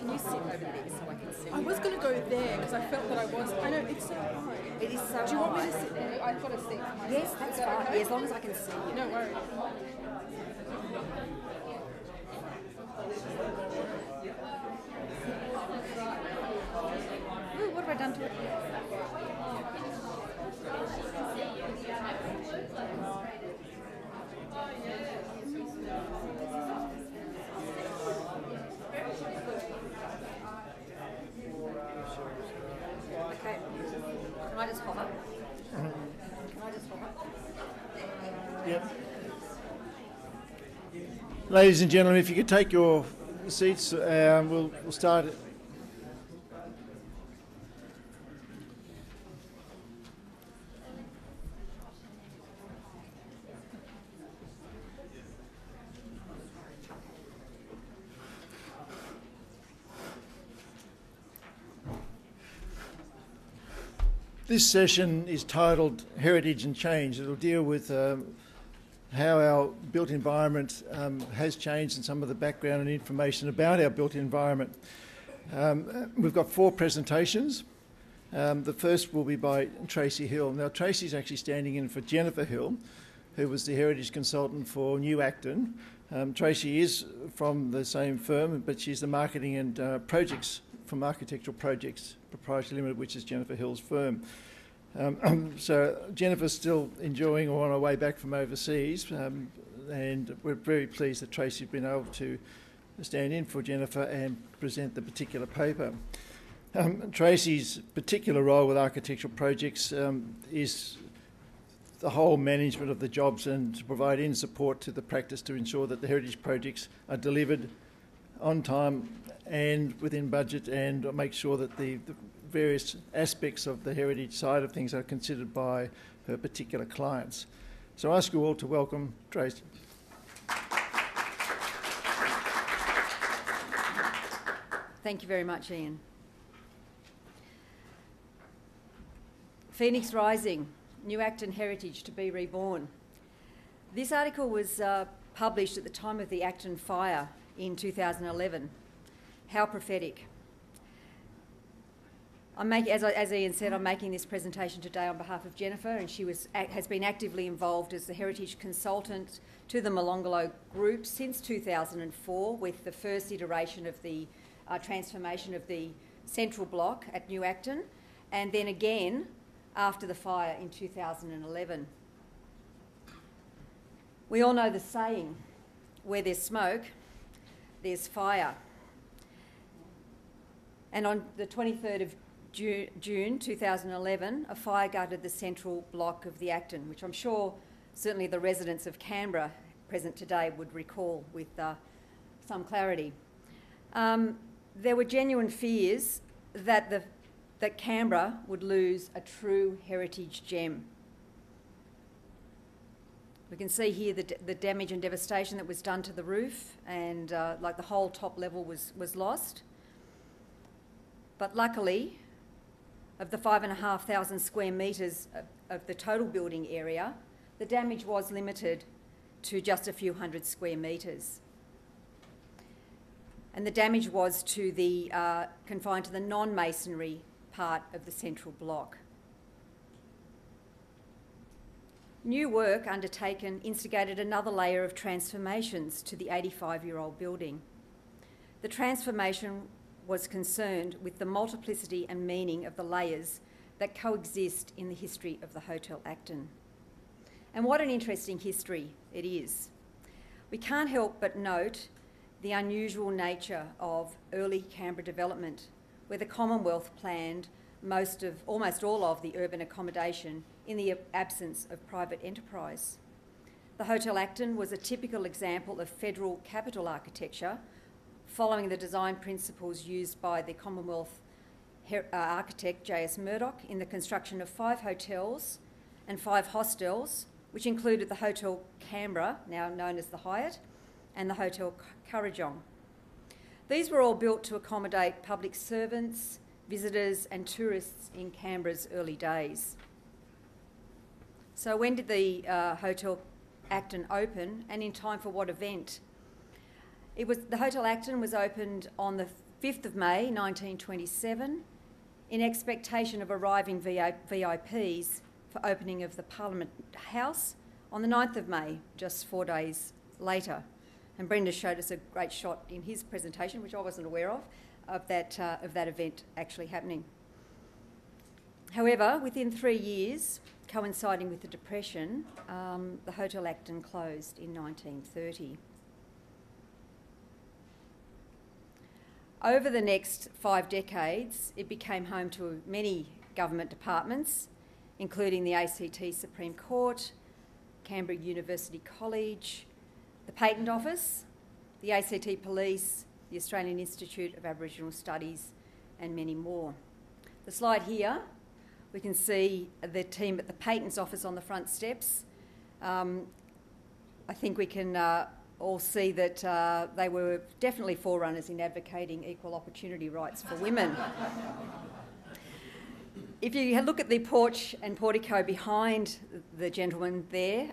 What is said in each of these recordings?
Can you sit over there so I can see? I was going to go there because I felt that I was. I know it's so high. It is so Do you want me high. to sit there? I've got a seat for myself. Yes, that's fine. Okay? As long as I can see you. No worries. Ooh, what have I done to it? Okay. Can I just hover? Can I just hover? Yep. Ladies and gentlemen, if you could take your seats, we'll start it. This session is titled Heritage and Change. It'll deal with how our built environment has changed and some of the background and information about our built environment. We've got 4 presentations. The first will be by Tracy Hill. Now, Tracy's actually standing in for Jennifer Hill, who was the heritage consultant for New Acton. Tracy is from the same firm, but she's the marketing and projects from Architectural Projects Proprietary Limited, which is Jennifer Hill's firm. So Jennifer's still enjoying or on her way back from overseas, and we're very pleased that Tracy's been able to stand in for Jennifer and present the particular paper. Tracy's particular role with Architectural Projects is the whole management of the jobs and to provide in support to the practice to ensure that the heritage projects are delivered on time and within budget, and make sure that the various aspects of the heritage side of things are considered by her particular clients. So I ask you all to welcome Tracy. Thank you very much, Ian. Phoenix Rising, New Acton Heritage to be Reborn. This article was published at the time of the Acton fire in 2011. How prophetic. As Ian said, I'm making this presentation today on behalf of Jennifer, and she has been actively involved as the heritage consultant to the Molonglo Group since 2004, with the first iteration of the transformation of the central block at New Acton, and then again after the fire in 2011. We all know the saying, where there's smoke, there's fire. And on the 23rd of June 2011, a fire gutted the central block of the Acton, which I'm sure certainly the residents of Canberra present today would recall with some clarity. There were genuine fears that Canberra would lose a true heritage gem. We can see here the damage and devastation that was done to the roof, and like the whole top level was lost. But luckily, of the 5,500 square metres of the total building area, the damage was limited to just a few hundred square metres. And the damage was to the confined to the non-masonry part of the central block. New work undertaken instigated another layer of transformations to the 85-year-old building. The transformation was concerned with the multiplicity and meaning of the layers that coexist in the history of the Hotel Acton. And what an interesting history it is. We can't help but note the unusual nature of early Canberra development, where the Commonwealth planned almost all of the urban accommodation in the absence of private enterprise. The Hotel Acton was a typical example of federal capital architecture, following the design principles used by the Commonwealth architect J.S. Murdoch in the construction of 5 hotels and 5 hostels, which included the Hotel Canberra, now known as the Hyatt, and the Hotel Currajong. These were all built to accommodate public servants, visitors and tourists in Canberra's early days. So when did the Hotel Acton open, and in time for what event? The Hotel Acton was opened on the 5th of May 1927, in expectation of arriving VIPs for opening of the Parliament House on the 9th of May, just 4 days later. And Brenda showed us a great shot in his presentation, which I wasn't aware of that event actually happening. However, within 3 years, coinciding with the Depression, the Hotel Acton closed in 1930. Over the next 5 decades, it became home to many government departments, including the ACT Supreme Court, Canberra University College, the Patent Office, the ACT Police, the Australian Institute of Aboriginal Studies, and many more. The slide here, we can see the team at the Patents Office on the front steps. I think we can all see that they were definitely forerunners in advocating equal opportunity rights for women. If you look at the porch and portico behind the gentleman there,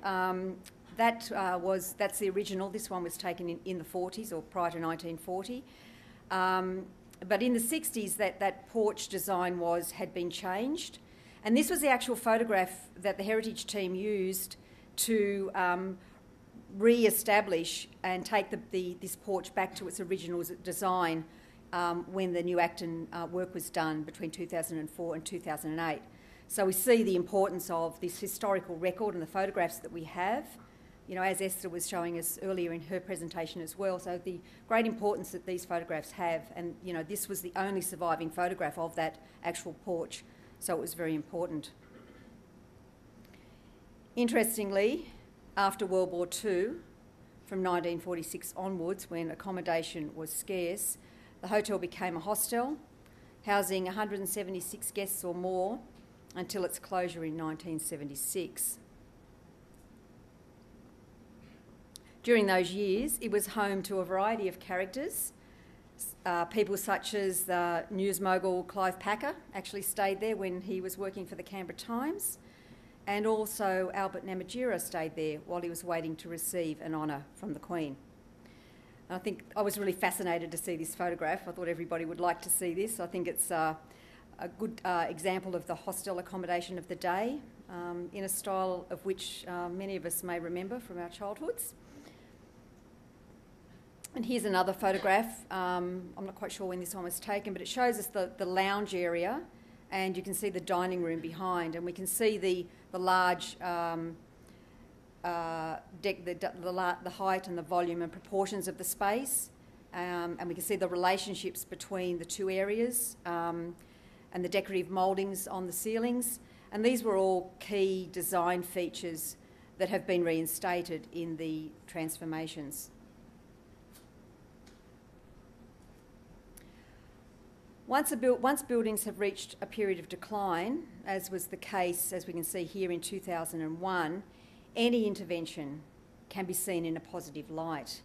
that's the original. This one was taken in the 40s or prior to 1940. But in the 60s, that porch design had been changed. And this was the actual photograph that the heritage team used to re-establish and take this porch back to its original design when the new Acton work was done between 2004 and 2008. So we see the importance of this historical record and the photographs that we have, you know, as Esther was showing us earlier in her presentation as well. So the great importance that these photographs have, and you know, this was the only surviving photograph of that actual porch, so it was very important. Interestingly, after World War II, from 1946 onwards, when accommodation was scarce, the hotel became a hostel, housing 176 guests or more until its closure in 1976. During those years, it was home to a variety of characters. People such as the news mogul Clive Packer actually stayed there when he was working for the Canberra Times, and also Albert Namatjira stayed there while he was waiting to receive an honour from the Queen. And I think I was really fascinated to see this photograph. I thought everybody would like to see this. I think it's a good example of the hostel accommodation of the day, in a style of which many of us may remember from our childhoods. And here's another photograph. I'm not quite sure when this one was taken, but it shows us the lounge area, and you can see the dining room behind, and we can see the large deck, the height and the volume and proportions of the space, and we can see the relationships between the two areas, and the decorative mouldings on the ceilings. And these were all key design features that have been reinstated in the transformations. Once buildings have reached a period of decline, as was the case, as we can see here in 2001, any intervention can be seen in a positive light,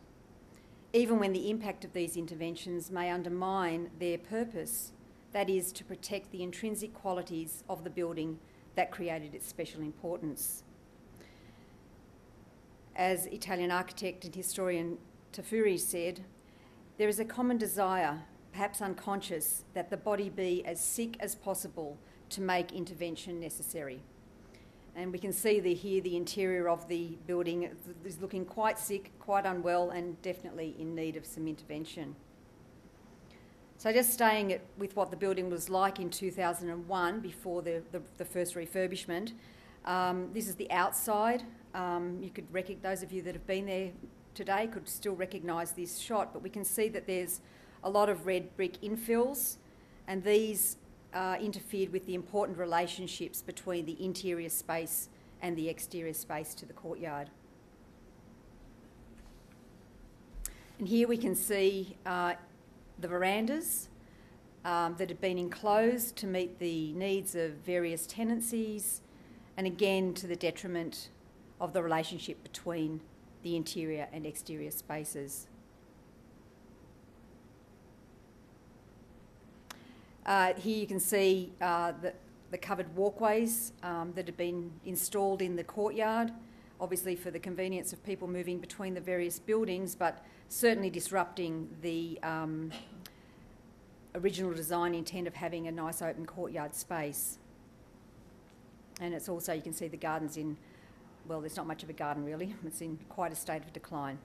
even when the impact of these interventions may undermine their purpose, that is, to protect the intrinsic qualities of the building that created its special importance. As Italian architect and historian Tafuri said, there is a common desire, perhaps unconscious, that the body be as sick as possible to make intervention necessary. And we can see here the interior of the building is looking quite sick, quite unwell, and definitely in need of some intervention. So just staying with what the building was like in 2001 before the first refurbishment, this is the outside. You could those of you that have been there today could still recognise this shot, but we can see that there's a lot of red brick infills, and these interfered with the important relationships between the interior space and the exterior space to the courtyard. And here we can see the verandas that had been enclosed to meet the needs of various tenancies, and again to the detriment of the relationship between the interior and exterior spaces. Here you can see the covered walkways that have been installed in the courtyard, obviously for the convenience of people moving between the various buildings, but certainly disrupting the original design intent of having a nice open courtyard space. And it's also, you can see the garden's in, well, there's not much of a garden really, it's in quite a state of decline.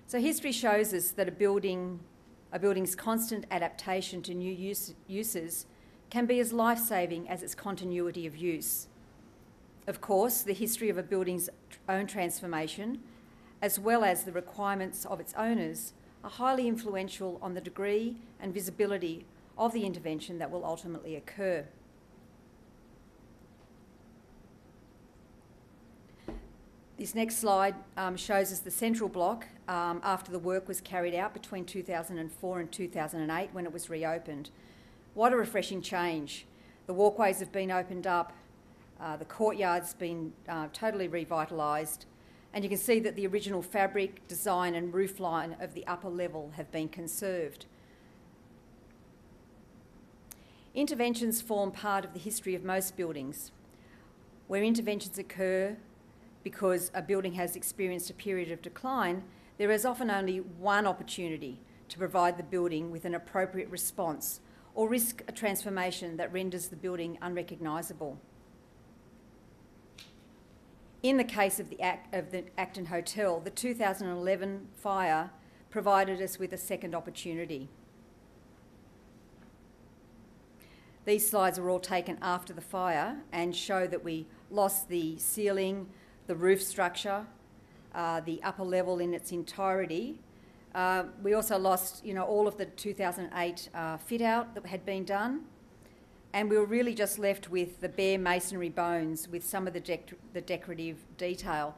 So history shows us that a building's constant adaptation to new uses can be as life-saving as its continuity of use. Of course, the history of a building's own transformation, as well as the requirements of its owners, are highly influential on the degree and visibility of the intervention that will ultimately occur. This next slide shows us the central block after the work was carried out between 2004 and 2008 when it was reopened. What a refreshing change. The walkways have been opened up, the courtyard's been totally revitalised, and you can see that the original fabric, design and roof line of the upper level have been conserved. Interventions form part of the history of most buildings. Where interventions occur because a building has experienced a period of decline, there is often only one opportunity to provide the building with an appropriate response or risk a transformation that renders the building unrecognisable. In the case of the Acton Hotel, the 2011 fire provided us with a second opportunity. These slides are all taken after the fire and show that we lost the ceiling, the roof structure, the upper level in its entirety. We also lost, all of the 2008 fit out that had been done, and we were really just left with the bare masonry bones with some of the decorative detail.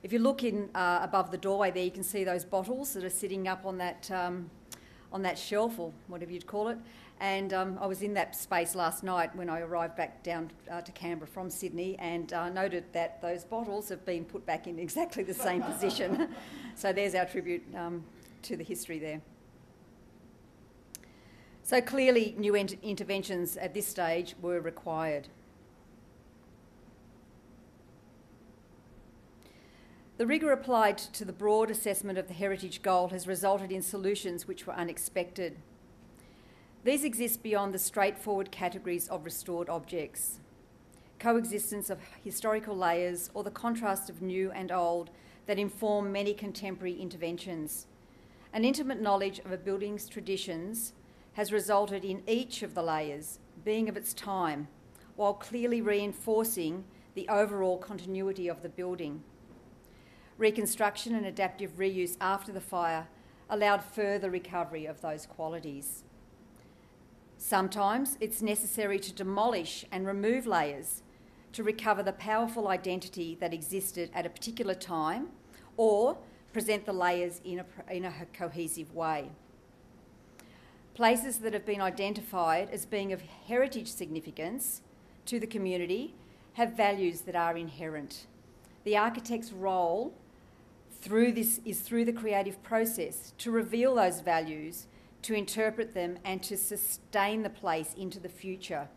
If you look in above the doorway there, you can see those bottles that are sitting up on that shelf, or whatever you'd call it. And I was in that space last night when I arrived back down to Canberra from Sydney, and noted that those bottles have been put back in exactly the same position. So there's our tribute to the history there. So clearly new interventions at this stage were required. The rigour applied to the broad assessment of the heritage goal has resulted in solutions which were unexpected. These exist beyond the straightforward categories of restored objects. Coexistence of historical layers or the contrast of new and old that inform many contemporary interventions. An intimate knowledge of a building's traditions has resulted in each of the layers being of its time, while clearly reinforcing the overall continuity of the building. Reconstruction and adaptive reuse after the fire allowed further recovery of those qualities. Sometimes it's necessary to demolish and remove layers to recover the powerful identity that existed at a particular time, or present the layers in a cohesive way. Places that have been identified as being of heritage significance to the community have values that are inherent. The architect's role through the creative process to reveal those values, to interpret them and to sustain the place into the future,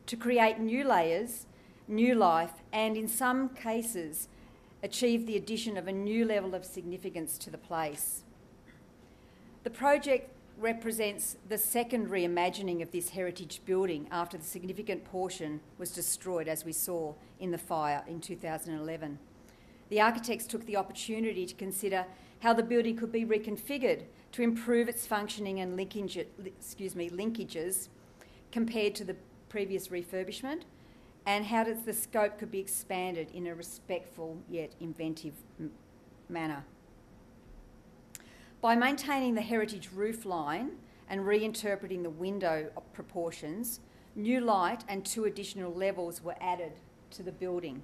to create new layers, new life, and in some cases achieve the addition of a new level of significance to the place. The project represents the second reimagining of this heritage building after the significant portion was destroyed, as we saw in the fire in 2011. The architects took the opportunity to consider how the building could be reconfigured to improve its functioning and linkages compared to the previous refurbishment, and how the scope could be expanded in a respectful yet inventive manner. By maintaining the heritage roof line and reinterpreting the window proportions, new light and 2 additional levels were added to the building.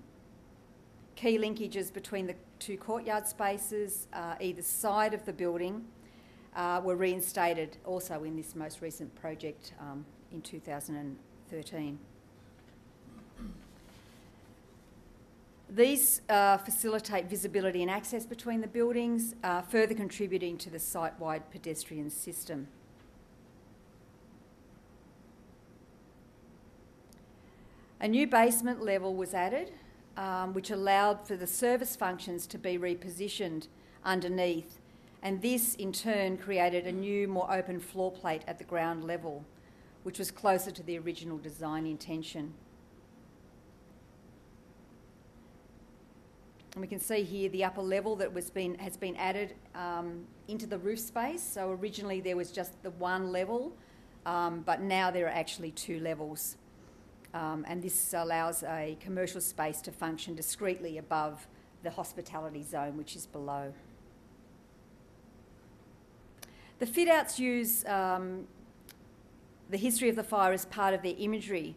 Key linkages between the 2 courtyard spaces either side of the building were reinstated also in this most recent project in 2013. These facilitate visibility and access between the buildings, further contributing to the site-wide pedestrian system. A new basement level was added, which allowed for the service functions to be repositioned underneath and this in turn created a new, more open floor plate at the ground level, which was closer to the original design intention. And we can see here the upper level that has been added into the roof space. So originally there was just the one level, but now there are actually two levels. And this allows a commercial space to function discreetly above the hospitality zone, which is below. The fit-outs use the history of the fire as part of their imagery,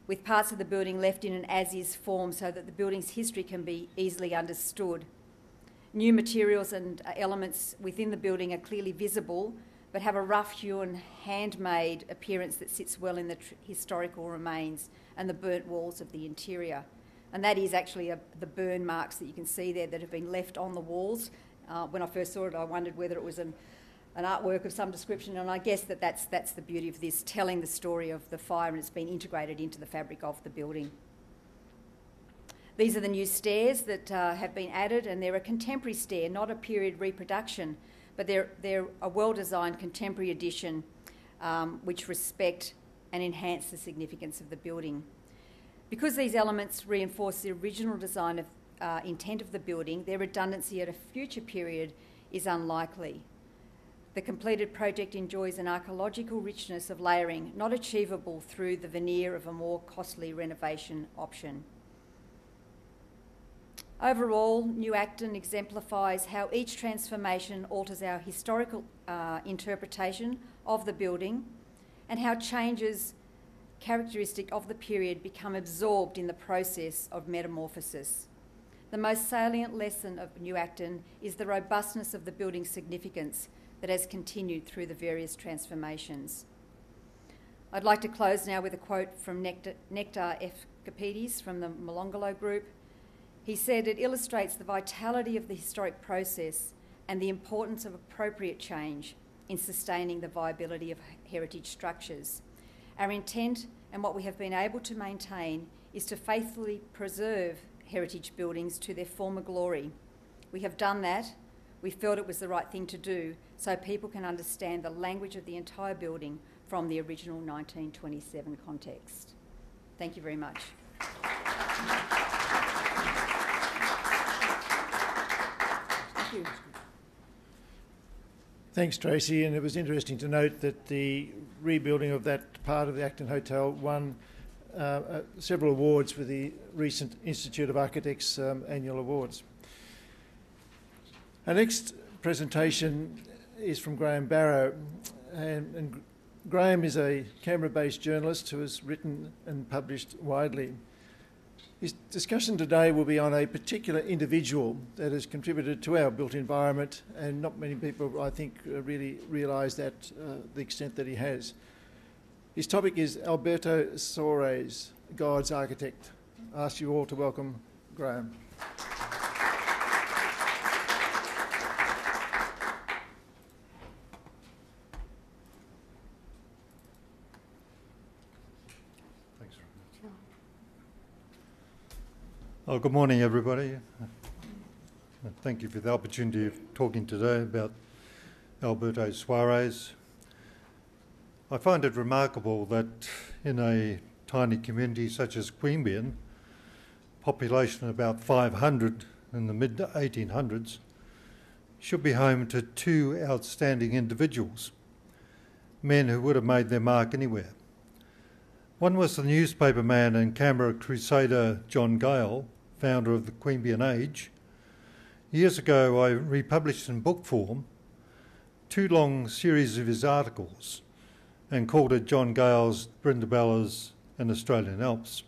with parts of the building left in an as-is form so that the building's history can be easily understood. New materials and elements within the building are clearly visible, but have a rough-hewn, handmade appearance that sits well in the historical remains and the burnt walls of the interior. And that is actually the burn marks that you can see there that have been left on the walls. When I first saw it, I wondered whether it was an artwork of some description, and I guess that's the beauty of this, telling the story of the fire, and it's been integrated into the fabric of the building. These are the new stairs that have been added, and they're a contemporary stair, not a period reproduction, but they're a well-designed contemporary addition which respect and enhance the significance of the building. Because these elements reinforce the original design of intent of the building, their redundancy at a future period is unlikely. The completed project enjoys an archaeological richness of layering not achievable through the veneer of a more costly renovation option. Overall, New Acton exemplifies how each transformation alters our historical interpretation of the building and how changes characteristic of the period become absorbed in the process of metamorphosis. The most salient lesson of New Acton is the robustness of the building's significance that has continued through the various transformations. I'd like to close now with a quote from Nectar F. Kapides from the Molonglo Group. He said, "It illustrates the vitality of the historic process and the importance of appropriate change in sustaining the viability of heritage structures. Our intent and what we have been able to maintain is to faithfully preserve heritage buildings to their former glory. We have done that. We felt it was the right thing to do so people can understand the language of the entire building from the original 1927 context." Thank you very much. Thank you. Thanks, Tracy. And it was interesting to note that the rebuilding of that part of the Acton Hotel won several awards for the recent Institute of Architects annual awards. Our next presentation is from Graham Barrow, and Graham is a Canberra-based journalist who has written and published widely. His discussion today will be on a particular individual that has contributed to our built environment, and not many people, I think, really realise that the extent that he has. His topic is Alberto Suarez, God's Architect. I ask you all to welcome Graham. Thanks very much. Oh, good morning, everybody. Thank you for the opportunity of talking today about Alberto Suarez. I find it remarkable that in a tiny community such as Queanbeyan, population about 500 in the mid-1800s, should be home to two outstanding individuals, men who would have made their mark anywhere. One was the newspaper man and Canberra crusader John Gale, founder of the Queanbeyan Age. Years ago, I republished in book form 2 long series of his articles and called it John Gale's Brindabellas and Australian Alps.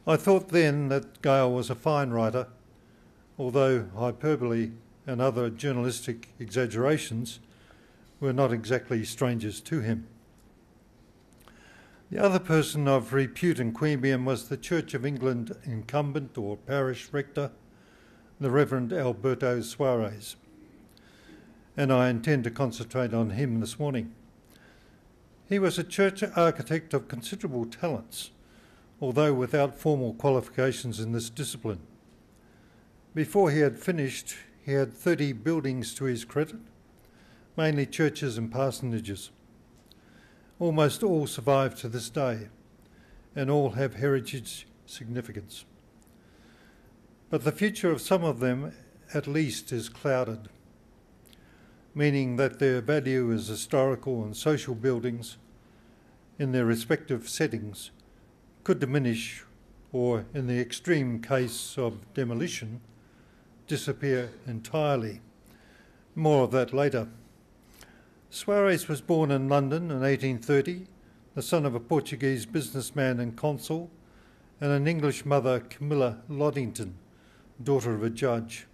I thought then that Gale was a fine writer, although hyperbole and other journalistic exaggerations were not exactly strangers to him. The other person of repute in Queanbeyan was the Church of England incumbent or parish rector, the Reverend Alberto Suarez, and I intend to concentrate on him this morning. He was a church architect of considerable talents, although without formal qualifications in this discipline. Before he had finished, he had 30 buildings to his credit, mainly churches and parsonages. Almost all survive to this day, and all have heritage significance. But the future of some of them, at least, is clouded, meaning that their value as historical and social buildings in their respective settings could diminish, or in the extreme case of demolition, disappear entirely. More of that later. Soares was born in London in 1830, the son of a Portuguese businessman and consul, and an English mother, Camilla Loddington, daughter of a judge.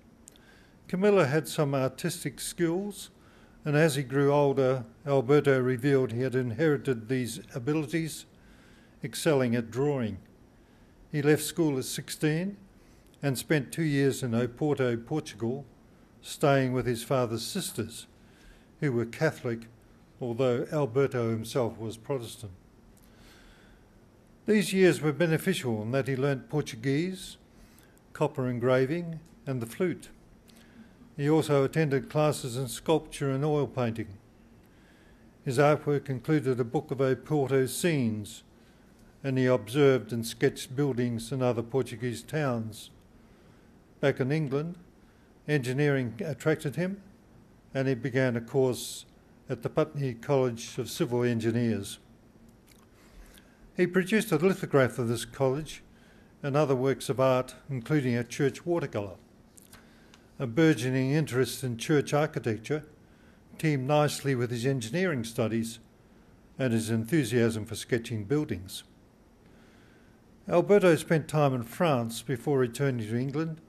Camilla had some artistic skills, and as he grew older, Alberto revealed he had inherited these abilities, excelling at drawing. He left school at 16 and spent 2 years in Oporto, Portugal, staying with his father's sisters, who were Catholic, although Alberto himself was Protestant. These years were beneficial in that he learnt Portuguese, copper engraving, and the flute. He also attended classes in sculpture and oil painting. His artwork included a book of Oporto scenes, and he observed and sketched buildings in other Portuguese towns. Back in England, engineering attracted him, and he began a course at the Putney College of Civil Engineers. He produced a lithograph of this college and other works of art, including a church watercolour. A burgeoning interest in church architecture teamed nicely with his engineering studies and his enthusiasm for sketching buildings. Alberto spent time in France before returning to England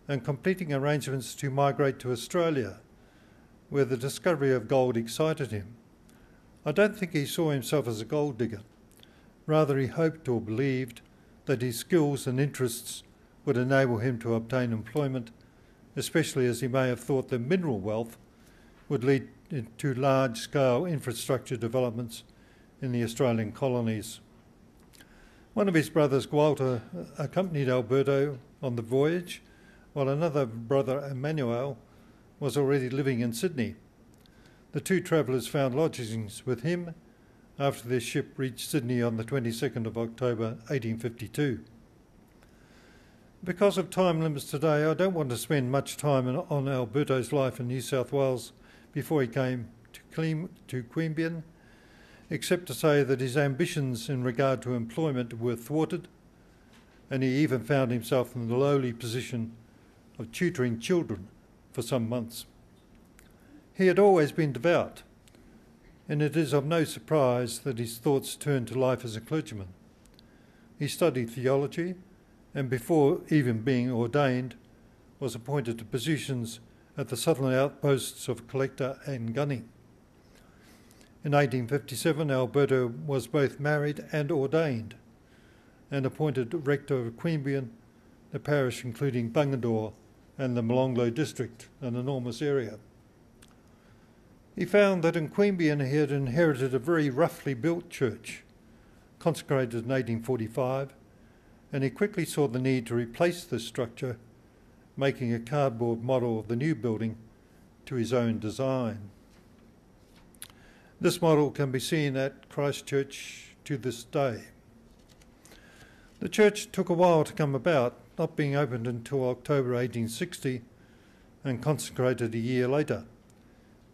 and completing arrangements to migrate to Australia, where the discovery of gold excited him. I don't think he saw himself as a gold digger. Rather, he hoped or believed that his skills and interests would enable him to obtain employment, especially as he may have thought that mineral wealth would lead to large-scale infrastructure developments in the Australian colonies. One of his brothers, Walter, accompanied Alberto on the voyage, while another brother, Emmanuel, was already living in Sydney. The two travellers found lodgings with him after their ship reached Sydney on the 22nd of October 1852. Because of time limits today, I don't want to spend much time on Alberto's life in New South Wales before he came to Queanbeyan, except to say that his ambitions in regard to employment were thwarted, and he even found himself in the lowly position of tutoring children for some months. He had always been devout, and it is of no surprise that his thoughts turned to life as a clergyman. He studied theology, and before even being ordained, was appointed to positions at the southern outposts of Collector and Gunning. In 1857, Alberto was both married and ordained, and appointed rector of Queanbeyan, the parish including Bungendore and the Molonglo district, an enormous area. He found that in Queanbeyan he had inherited a very roughly built church, consecrated in 1845, and he quickly saw the need to replace this structure, making a cardboard model of the new building to his own design. This model can be seen at Christchurch to this day. The church took a while to come about, not being opened until October 1860 and consecrated a year later.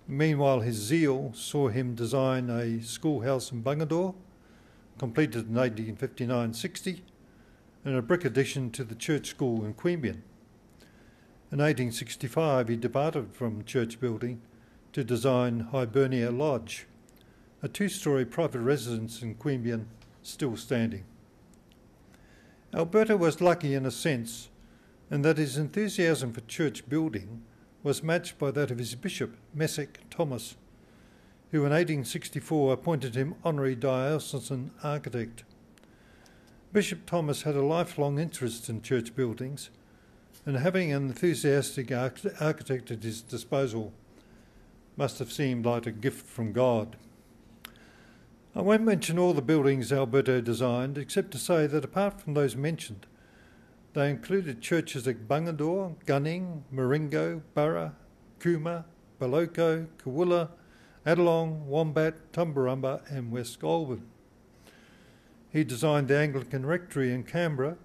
Meanwhile, his zeal saw him design a schoolhouse in Bungendore, completed in 1859-60, and a brick addition to the church school in Queanbeyan. In 1865, he departed from church building to design Hibernia Lodge, a two-storey private residence in Queanbeyan still standing. Alberto was lucky in a sense in that his enthusiasm for church building was matched by that of his bishop, Messick Thomas, who in 1864 appointed him honorary diocesan architect. Bishop Thomas had a lifelong interest in church buildings, and having an enthusiastic architect at his disposal must have seemed like a gift from God. I won't mention all the buildings Alberto designed, except to say that apart from those mentioned, They included churches at Bungadore, Gunning, Maringo, Burra, Cooma, Baloko, Kawula, Adelong, Wombat, Tumbarumba and West Goulburn. He designed the Anglican Rectory in Canberra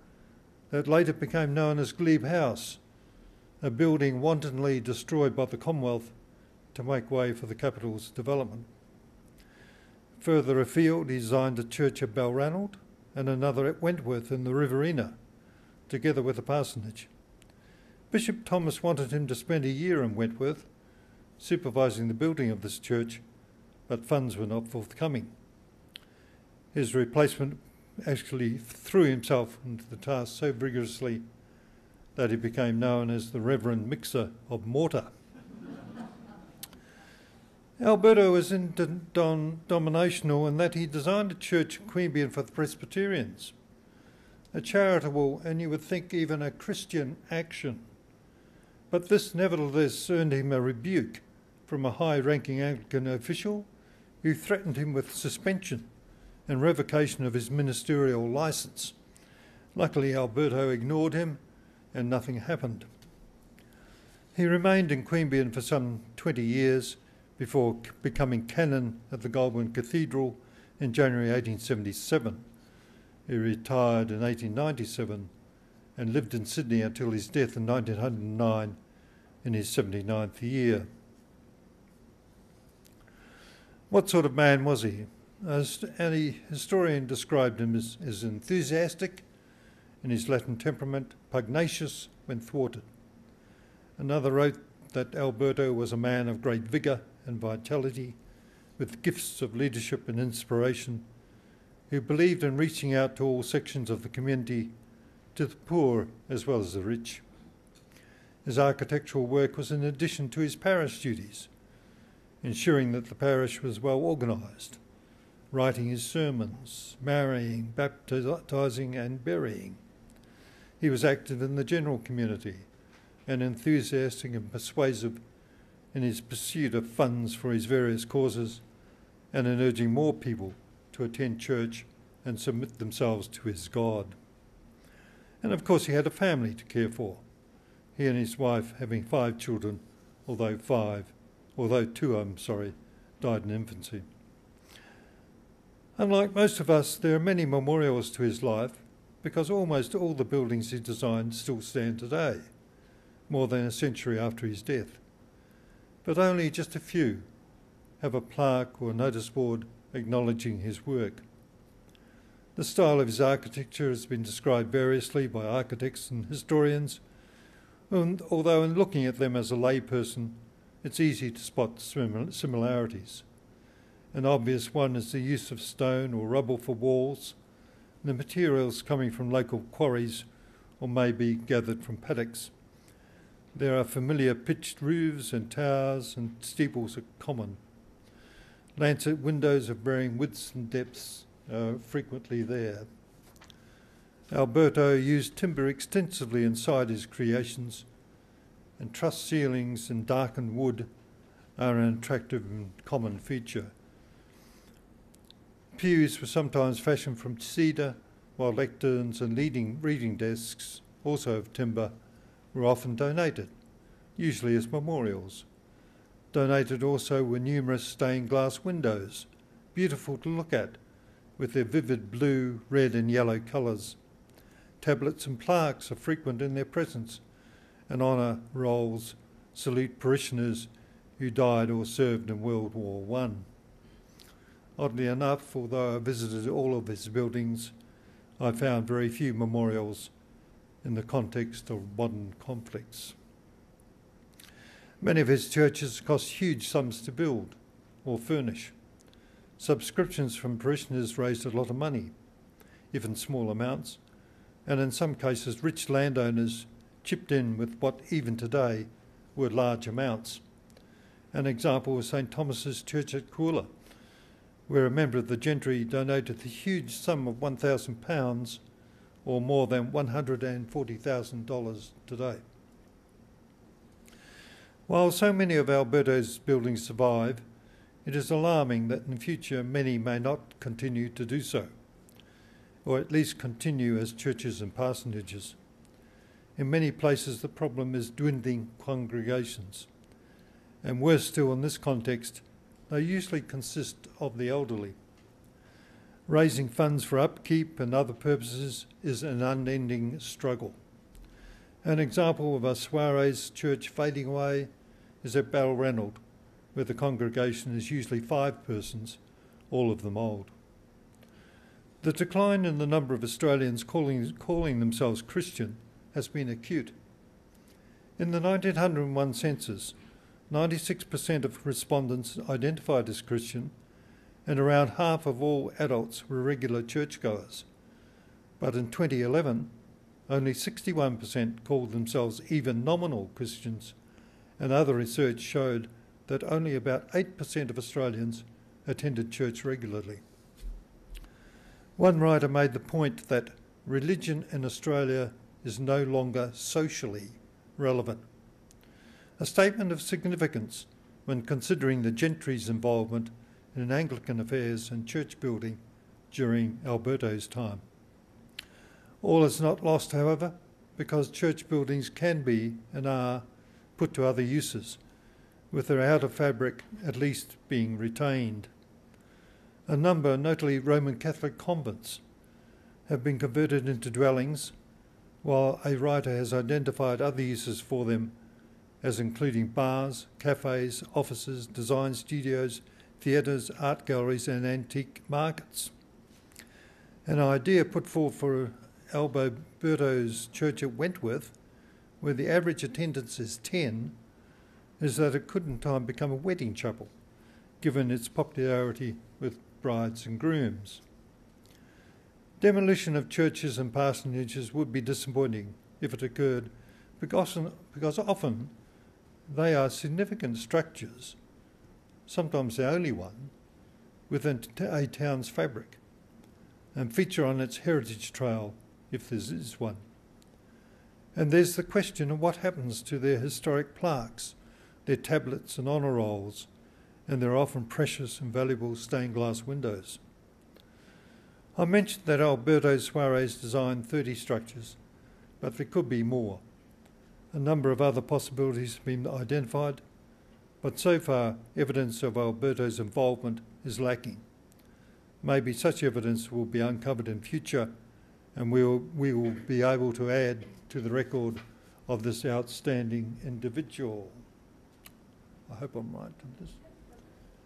that later became known as Glebe House, a building wantonly destroyed by the Commonwealth to make way for the capital's development. Further afield, he designed a church at Balranald and another at Wentworth in the Riverina, together with a parsonage. Bishop Thomas wanted him to spend a year in Wentworth, supervising the building of this church, but funds were not forthcoming. His replacement actually threw himself into the task so vigorously that he became known as the Reverend Mixer of Mortar. Alberto was dominational in that he designed a church in Queanbeyan for the Presbyterians, a charitable and you would think even a Christian action. But this nevertheless earned him a rebuke from a high-ranking Anglican official who threatened him with suspension and revocation of his ministerial licence. Luckily, Alberto ignored him and nothing happened. He remained in Queanbeyan for some 20 years before becoming canon at the Goulburn Cathedral in January 1877. He retired in 1897 and lived in Sydney until his death in 1909 in his 79th year. What sort of man was he? A historian described him as enthusiastic in his Latin temperament, pugnacious when thwarted. Another wrote that Alberto was a man of great vigour and vitality, with gifts of leadership and inspiration, who believed in reaching out to all sections of the community, to the poor as well as the rich. His architectural work was in addition to his parish duties, ensuring that the parish was well organised, writing his sermons, marrying, baptising and burying. He was active in the general community and enthusiastic and persuasive in his pursuit of funds for his various causes and in urging more people to attend church and submit themselves to his God. And of course he had a family to care for, he and his wife having 5 children, although two died in infancy. Unlike most of us, there are many memorials to his life because almost all the buildings he designed still stand today, more than a century after his death. But only just a few have a plaque or notice board acknowledging his work. The style of his architecture has been described variously by architects and historians, and although in looking at them as a layperson, it's easy to spot similarities. An obvious one is the use of stone or rubble for walls, the materials coming from local quarries or maybe gathered from paddocks. There are familiar pitched roofs and towers, and steeples are common. Lancet windows of varying widths and depths are frequently there. Alberto used timber extensively inside his creations, and truss ceilings in darkened wood are an attractive and common feature. Pews were sometimes fashioned from cedar, while lecterns and reading desks, also of timber, were often donated, usually as memorials. Donated also were numerous stained glass windows, beautiful to look at, with their vivid blue, red and yellow colours. Tablets and plaques are frequent in their presence, and honour rolls salute parishioners who died or served in World War I. Oddly enough, although I visited all of his buildings, I found very few memorials in the context of modern conflicts. Many of his churches cost huge sums to build or furnish. Subscriptions from parishioners raised a lot of money, even small amounts, and in some cases rich landowners chipped in with what even today were large amounts. An example was St Thomas's Church at Kawula, where a member of the gentry donated the huge sum of £1,000 or more than $140,000 today. While so many of Alberto's buildings survive, it is alarming that in future many may not continue to do so, or at least continue as churches and parsonages. in many places the problem is dwindling congregations. And worse still in this context, they usually consist of the elderly. Raising funds for upkeep and other purposes is an unending struggle. An example of a soirees church fading away is at Balranald, where the congregation is usually 5 persons, all of them old. The decline in the number of Australians calling themselves Christian has been acute. In the 1901 census, 96% of respondents identified as Christian, and around half of all adults were regular churchgoers. But in 2011, only 61% called themselves even nominal Christians, and other research showed that only about 8% of Australians attended church regularly. One writer made the point that religion in Australia is no longer socially relevant, a statement of significance when considering the gentry's involvement in Anglican affairs and church building during Alberto's time. All is not lost, however, because church buildings can be and are put to other uses, with their outer fabric at least being retained. A number, notably Roman Catholic convents, have been converted into dwellings, while a writer has identified other uses for them as including bars, cafes, offices, design studios, theatres, art galleries and antique markets. An idea put forward for Alberto's church at Wentworth, where the average attendance is 10, is that it could in time become a wedding chapel, given its popularity with brides and grooms. Demolition of churches and parsonages would be disappointing if it occurred, because often they are significant structures, sometimes the only one, within a town's fabric, and feature on its heritage trail, if there is one. And there's the question of what happens to their historic plaques, their tablets and honour rolls, and their often precious and valuable stained glass windows. I mentioned that Alberto Soares designed 30 structures, but there could be more. A number of other possibilities have been identified, but so far evidence of Alberto's involvement is lacking. Maybe such evidence will be uncovered in future, and we will be able to add to the record of this outstanding individual. I hope I'm right on this.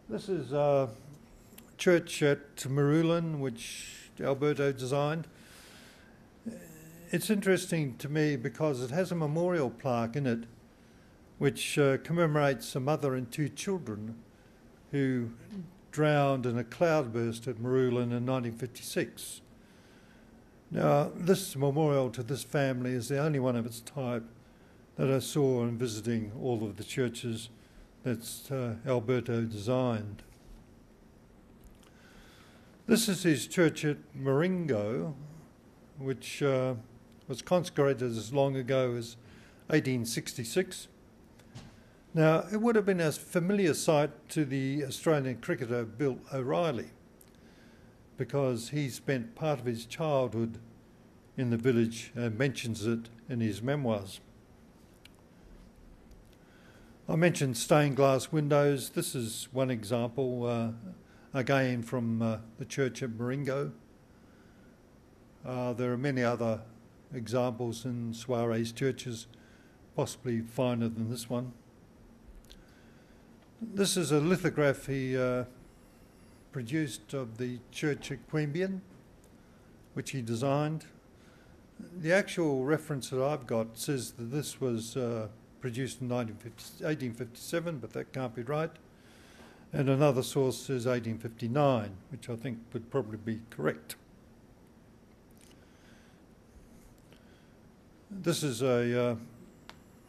This is a church at Marulan, which Alberto designed. It's interesting to me because it has a memorial plaque in it which commemorates a mother and 2 children who drowned in a cloudburst at Marulan in 1956. Now, this memorial to this family is the only one of its type that I saw in visiting all of the churches that Alberto designed. This is his church at Marengo, which was consecrated as long ago as 1866. Now, it would have been a familiar sight to the Australian cricketer Bill O'Reilly, because he spent part of his childhood in the village and mentions it in his memoirs. I mentioned stained glass windows. This is one example, again from the church at Marengo. There are many other examples in Soares churches, possibly finer than this one. This is a lithograph he produced of the church at Queanbeyan, which he designed. The actual reference that I've got says that this was produced in 1857, but that can't be right. And another source says 1859, which I think would probably be correct. This is a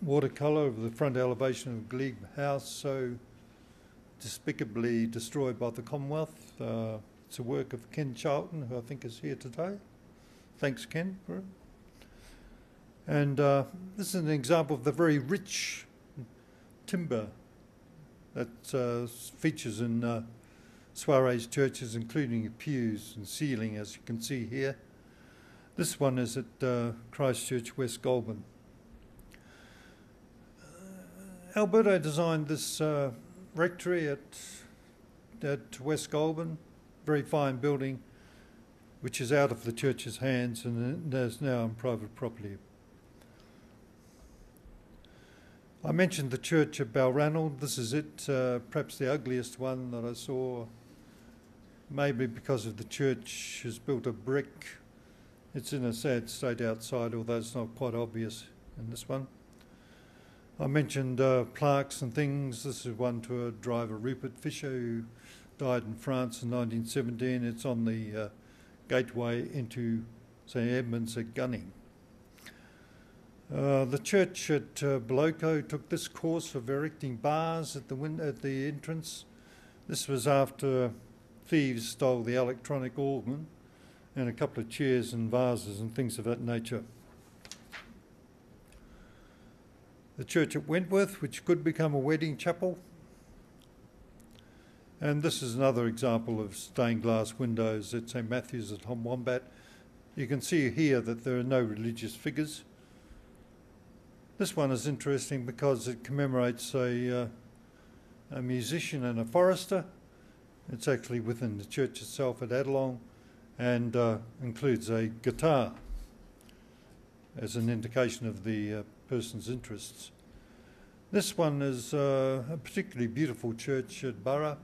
watercolour of the front elevation of Glebe House, so despicably destroyed by the Commonwealth. It's a work of Ken Charlton, who I think is here today. Thanks, Ken, for it. And this is an example of the very rich timber that features in Soares churches, including pews and ceiling, as you can see here. This one is at Christchurch, West Goulburn, Alberto designed this rectory at West Goulburn, very fine building, which is out of the church's hands and is now on private property. I mentioned the church at Balranald. This is it, perhaps the ugliest one that I saw, maybe because of the church is built of brick. It's in a sad state outside, although it's not quite obvious in this one. I mentioned plaques and things. This is one to a driver, Rupert Fisher, who died in France in 1917. It's on the gateway into St Edmunds at Gunning. The church at Bloco took this course of erecting bars at the entrance. This was after thieves stole the electronic organ and a couple of chairs and vases and things of that nature. The church at Wentworth, which could become a wedding chapel. And this is another example of stained glass windows at St Matthew's at Wombat. You can see here that there are no religious figures. This one is interesting because it commemorates a musician and a forester. It's actually within the church itself at Adelong and includes a guitar as an indication of the person's interests. This one is a particularly beautiful church at Burra.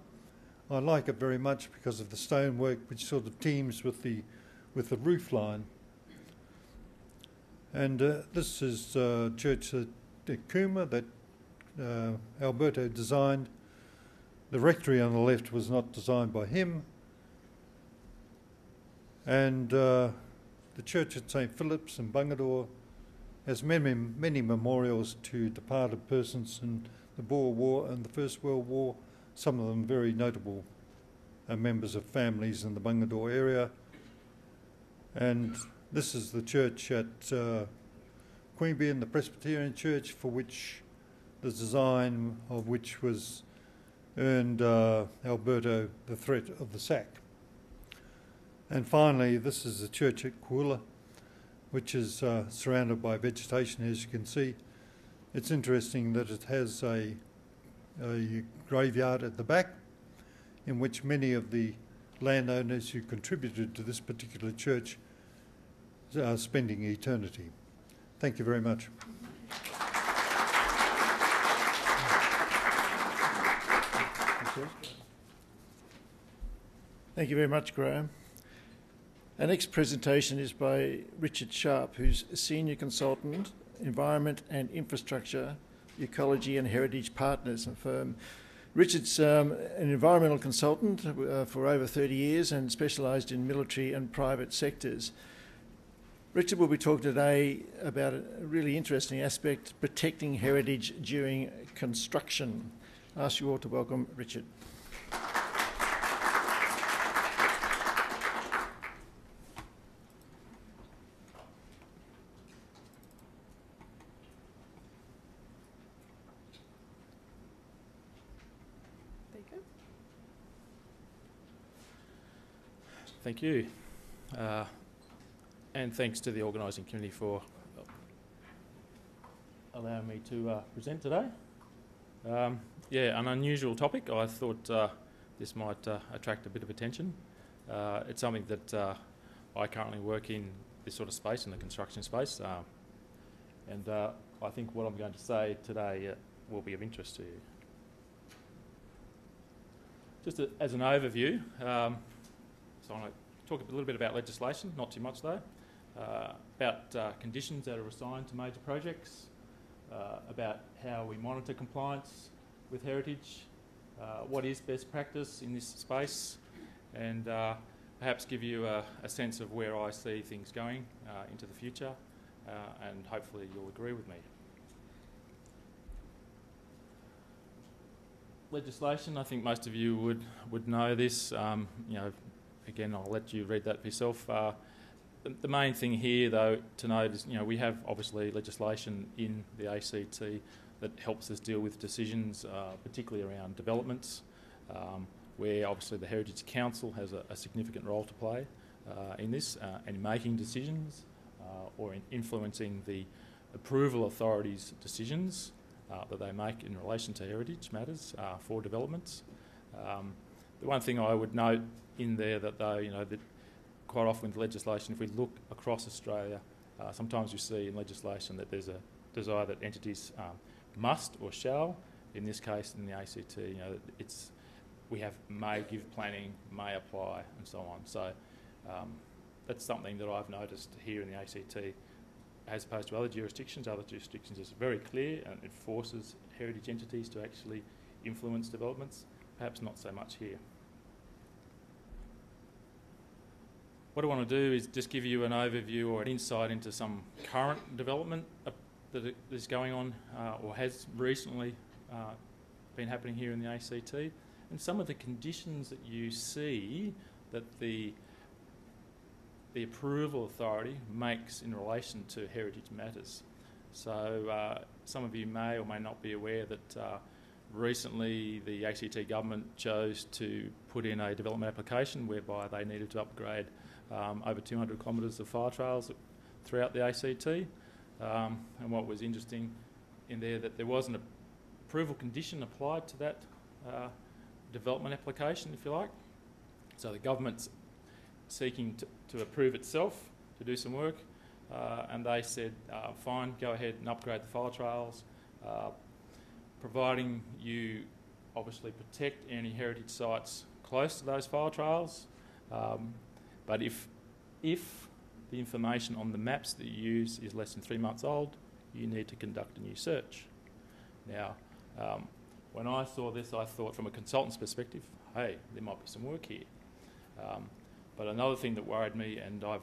I like it very much because of the stonework, which sort of teams with the roof line. And this is a church at Cooma that Alberto designed. The rectory on the left was not designed by him. And the church at St Philip's in Bungadore has many memorials to departed persons in the Boer War and the First World War, some of them very notable members of families in the Bungadore area. And this is the church at Queanbeyan, the Presbyterian Church, for which the design of which was earned Alberto the threat of the sack. And finally, this is the church at Kuula, which is surrounded by vegetation, as you can see. It's interesting that it has a graveyard at the back in which many of the landowners who contributed to this particular church are spending eternity. Thank you very much. Thank you very much, Graham. Our next presentation is by Richard Sharp, who's a Senior Consultant, Environment and Infrastructure, Ecology and Heritage Partners firm. Richard's an environmental consultant for over 30 years and specialised in military and private sectors. Richard will be talking today about a really interesting aspect, protecting heritage during construction. I ask you all to welcome Richard. Thank you. And thanks to the organising committee for allowing me to present today. Yeah, an unusual topic. I thought this might attract a bit of attention. It's something that I currently work in this sort of space, in the construction space, and I think what I'm going to say today will be of interest to you. Just as an overview, so I'm going to talk a little bit about legislation, not too much though, about conditions that are assigned to major projects, about how we monitor compliance with heritage, what is best practice in this space, and perhaps give you a sense of where I see things going into the future, and hopefully you'll agree with me. Legislation, I think most of you would know this. Again, I'll let you read that for yourself. The main thing here, though, to note is, we have obviously legislation in the ACT that helps us deal with decisions, particularly around developments, where obviously the Heritage Council has a significant role to play in this, and in making decisions or in influencing the approval authorities' decisions that they make in relation to heritage matters for developments. The one thing I would note in there that that quite often with legislation, if we look across Australia, sometimes you see in legislation that there's a desire that entities must or shall. In this case, in the ACT, we have may give planning, may apply, and so on. So that's something that I've noticed here in the ACT, as opposed to other jurisdictions. Other jurisdictions is very clear and it forces heritage entities to actually influence developments. Perhaps not so much here. What I want to do is just give you an overview or an insight into some current development that is going on or has recently been happening here in the ACT, and some of the conditions that you see that the approval authority makes in relation to heritage matters. So some of you may or may not be aware that recently the ACT government chose to put in a development application whereby they needed to upgrade over 200 kilometres of fire trails throughout the ACT. And what was interesting in there, that there was an approval condition applied to that development application, if you like. So the government's seeking to approve itself to do some work, and they said, fine, go ahead and upgrade the fire trails, providing you obviously protect any heritage sites close to those fire trails. But if the information on the maps that you use is less than 3 months old, you need to conduct a new search. Now, when I saw this, I thought from a consultant's perspective, hey, there might be some work here. But another thing that worried me, and I've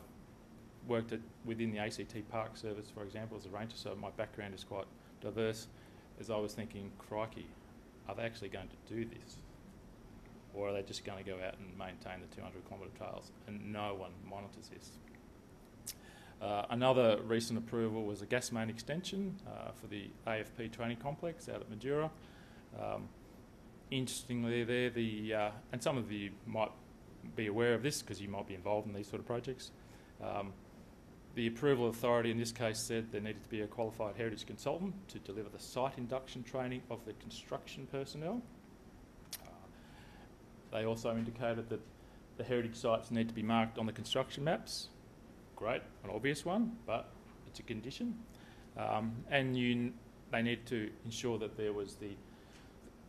worked within the ACT Park Service, for example, as a ranger, so my background is quite diverse, is I was thinking, crikey, are they actually going to do this? Or are they just going to go out and maintain the 200-kilometre trails? And no one monitors this. Another recent approval was a gas main extension for the AFP training complex out at Mildura. Interestingly there, and some of you might be aware of this because you might be involved in these sort of projects. The approval authority in this case said there needed to be a qualified heritage consultant to deliver the site induction training of the construction personnel. They also indicated that the heritage sites need to be marked on the construction maps. Great, an obvious one, but it's a condition. And they need to ensure that there was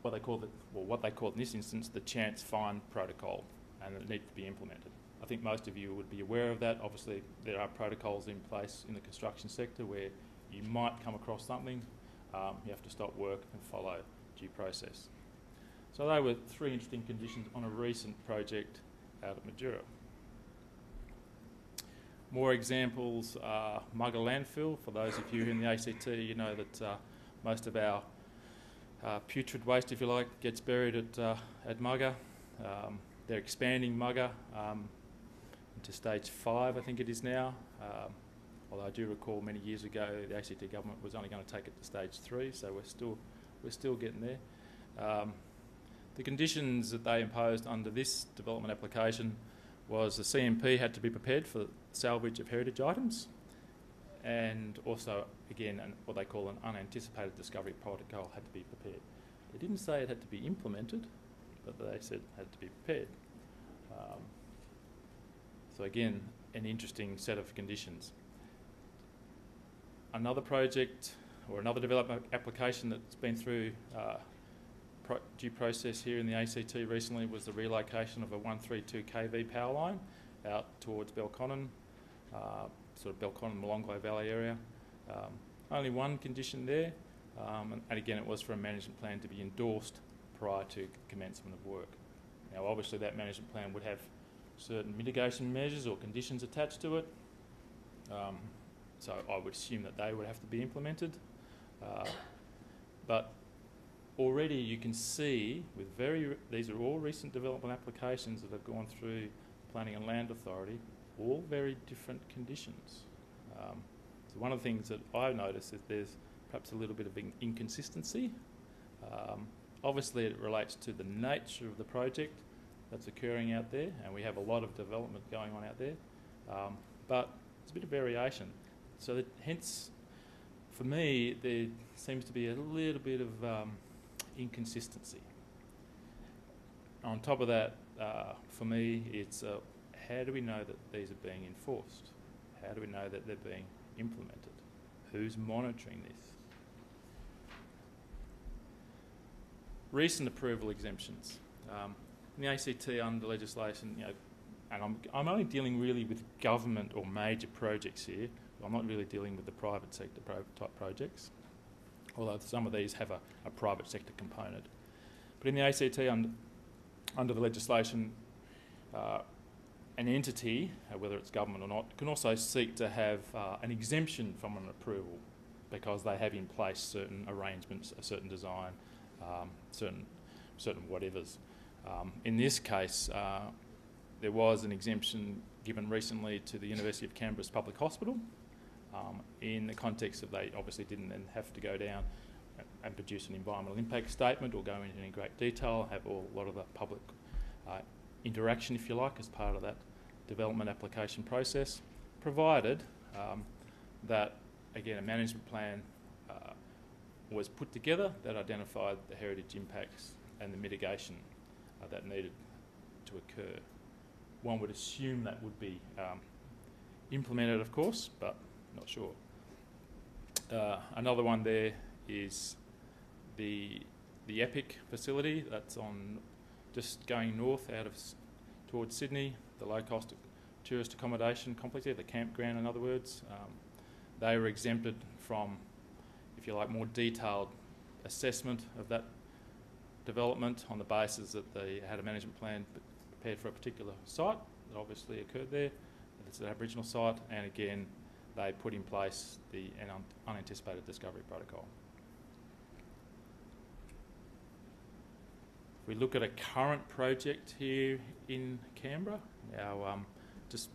what they called in this instance the chance fine protocol, and it needed to be implemented. I think most of you would be aware of that. Obviously, there are protocols in place in the construction sector where you might come across something, you have to stop work and follow due process. So they were 3 interesting conditions on a recent project out at Mildura. More examples are Mugga landfill. For those of you in the ACT, you know that most of our putrid waste, if you like, gets buried at Mugga. They're expanding Mugga into stage 5, I think it is now. Although I do recall many years ago the ACT government was only going to take it to stage 3, so we're still getting there. The conditions that they imposed under this development application was the CMP had to be prepared for salvage of heritage items, and also, again, what they call an unanticipated discovery protocol had to be prepared. They didn't say it had to be implemented, but they said it had to be prepared. So again, an interesting set of conditions. Another project or another development application that's been through due process here in the ACT recently was the relocation of a 132 kV power line out towards Belconnen, sort of Belconnen-Molonglo Valley area. Only one condition there, and again it was for a management plan to be endorsed prior to commencement of work. Now obviously that management plan would have certain mitigation measures or conditions attached to it, so I would assume that they would have to be implemented. But already you can see with these are all recent development applications that have gone through Planning and Land Authority, all very different conditions. So one of the things that I've noticed is there's perhaps a little bit of inconsistency. Obviously it relates to the nature of the project that's occurring out there, and we have a lot of development going on out there, but there's a bit of variation. So that hence, for me, there seems to be a little bit of inconsistency. On top of that, for me, it's how do we know that these are being enforced? How do we know that they're being implemented? Who's monitoring this? Recent approval exemptions. In the ACT under legislation, you know, and I'm only dealing really with government or major projects here. I'm not really dealing with the private sector type projects, although some of these have a private sector component. But in the ACT under the legislation, an entity, whether it's government or not, can also seek to have an exemption from an approval because they have in place certain arrangements, a certain design, certain whatevers. In this case, there was an exemption given recently to the University of Canberra's public hospital in the context of they obviously didn't then have to go down and produce an environmental impact statement or go into any great detail, have a lot of the public interaction, if you like, as part of that development application process, provided that, again, a management plan was put together that identified the heritage impacts and the mitigation that needed to occur. One would assume that would be implemented, of course, but not sure. Another one there is the EPIC facility that's on just going north out of towards Sydney, the low-cost tourist accommodation complex there, the campground in other words. They were exempted from, if you like, more detailed assessment of that development on the basis that they had a management plan prepared for a particular site that obviously occurred there. It's an Aboriginal site, and again, they put in place an unanticipated discovery protocol. If we look at a current project here in Canberra, our just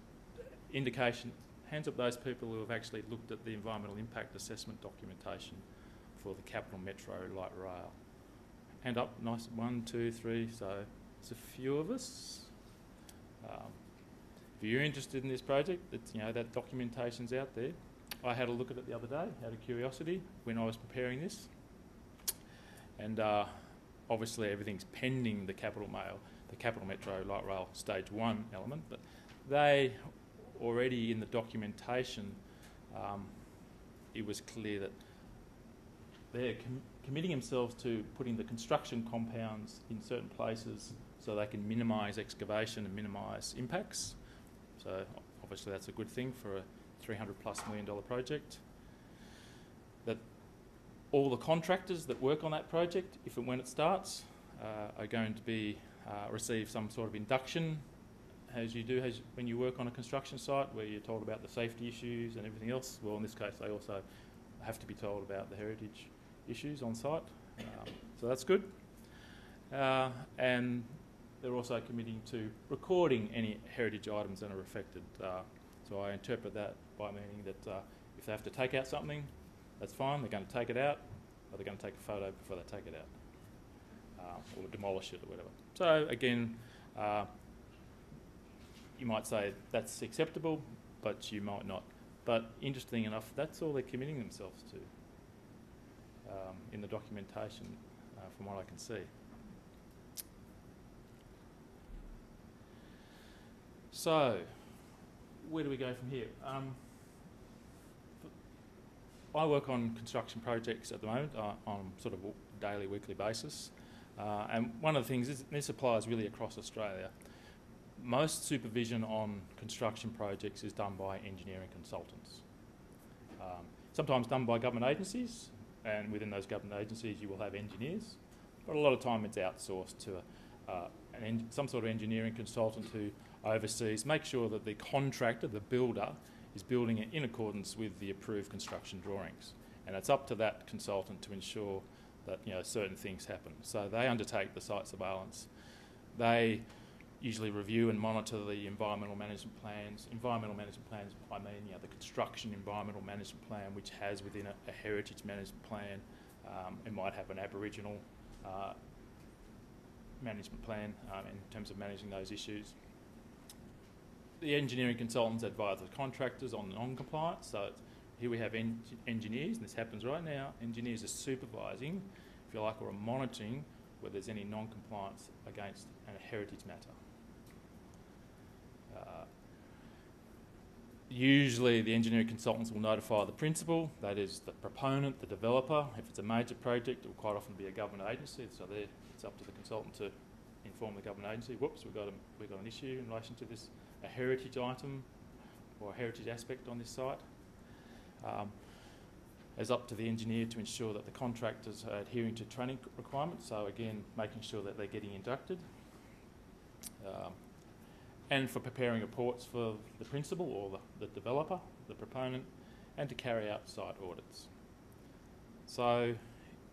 indication, hands up those people who have actually looked at the environmental impact assessment documentation for the Capital Metro Light Rail. Hand up, nice, 1, 2, 3, so there's a few of us. If you're interested in this project, that documentation's out there. I had a look at it the other day, out of curiosity, when I was preparing this. And obviously everything's pending the Capital Metro Light Rail Stage 1 element, but they already in the documentation, it was clear that they're committing themselves to putting the construction compounds in certain places so they can minimise excavation and minimise impacts. So obviously that's a good thing for a $300+ million project. That all the contractors that work on that project, if and when it starts, are going to be receive some sort of induction, as you do when you work on a construction site, where you're told about the safety issues and everything else. Well, in this case, they also have to be told about the heritage issues on site. So that's good. And they're also committing to recording any heritage items that are affected. So I interpret that by meaning that if they have to take out something, that's fine, they're going to take it out, or they're going to take a photo before they take it out, or demolish it or whatever. So again, you might say that's acceptable, but you might not. But interesting enough, that's all they're committing themselves to in the documentation, from what I can see. So, where do we go from here? I work on construction projects at the moment on sort of a daily, weekly basis. And one of the things is, this applies really across Australia, most supervision on construction projects is done by engineering consultants. Sometimes done by government agencies, and within those government agencies you will have engineers, but a lot of time it's outsourced to some sort of engineering consultant who oversees, make sure that the contractor, the builder, is building it in accordance with the approved construction drawings. And it's up to that consultant to ensure that certain things happen. So they undertake the site surveillance. They usually review and monitor the environmental management plans. Environmental management plans, I mean, the construction environmental management plan, which has within a heritage management plan, it might have an Aboriginal management plan in terms of managing those issues. The engineering consultants advise the contractors on non-compliance, so here we have engineers, and this happens right now. Engineers are supervising, if you like, or are monitoring whether there's any non-compliance against a heritage matter. Usually the engineering consultants will notify the principal, that is the proponent, the developer. If it's a major project, it will quite often be a government agency, so it's up to the consultant to inform the government agency, whoops, we've got an issue in relation to this, a heritage item or a heritage aspect on this site. It's up to the engineer to ensure that the contractors are adhering to training requirements, so again, making sure that they're getting inducted. And for preparing reports for the principal or the developer, the proponent, and to carry out site audits. So,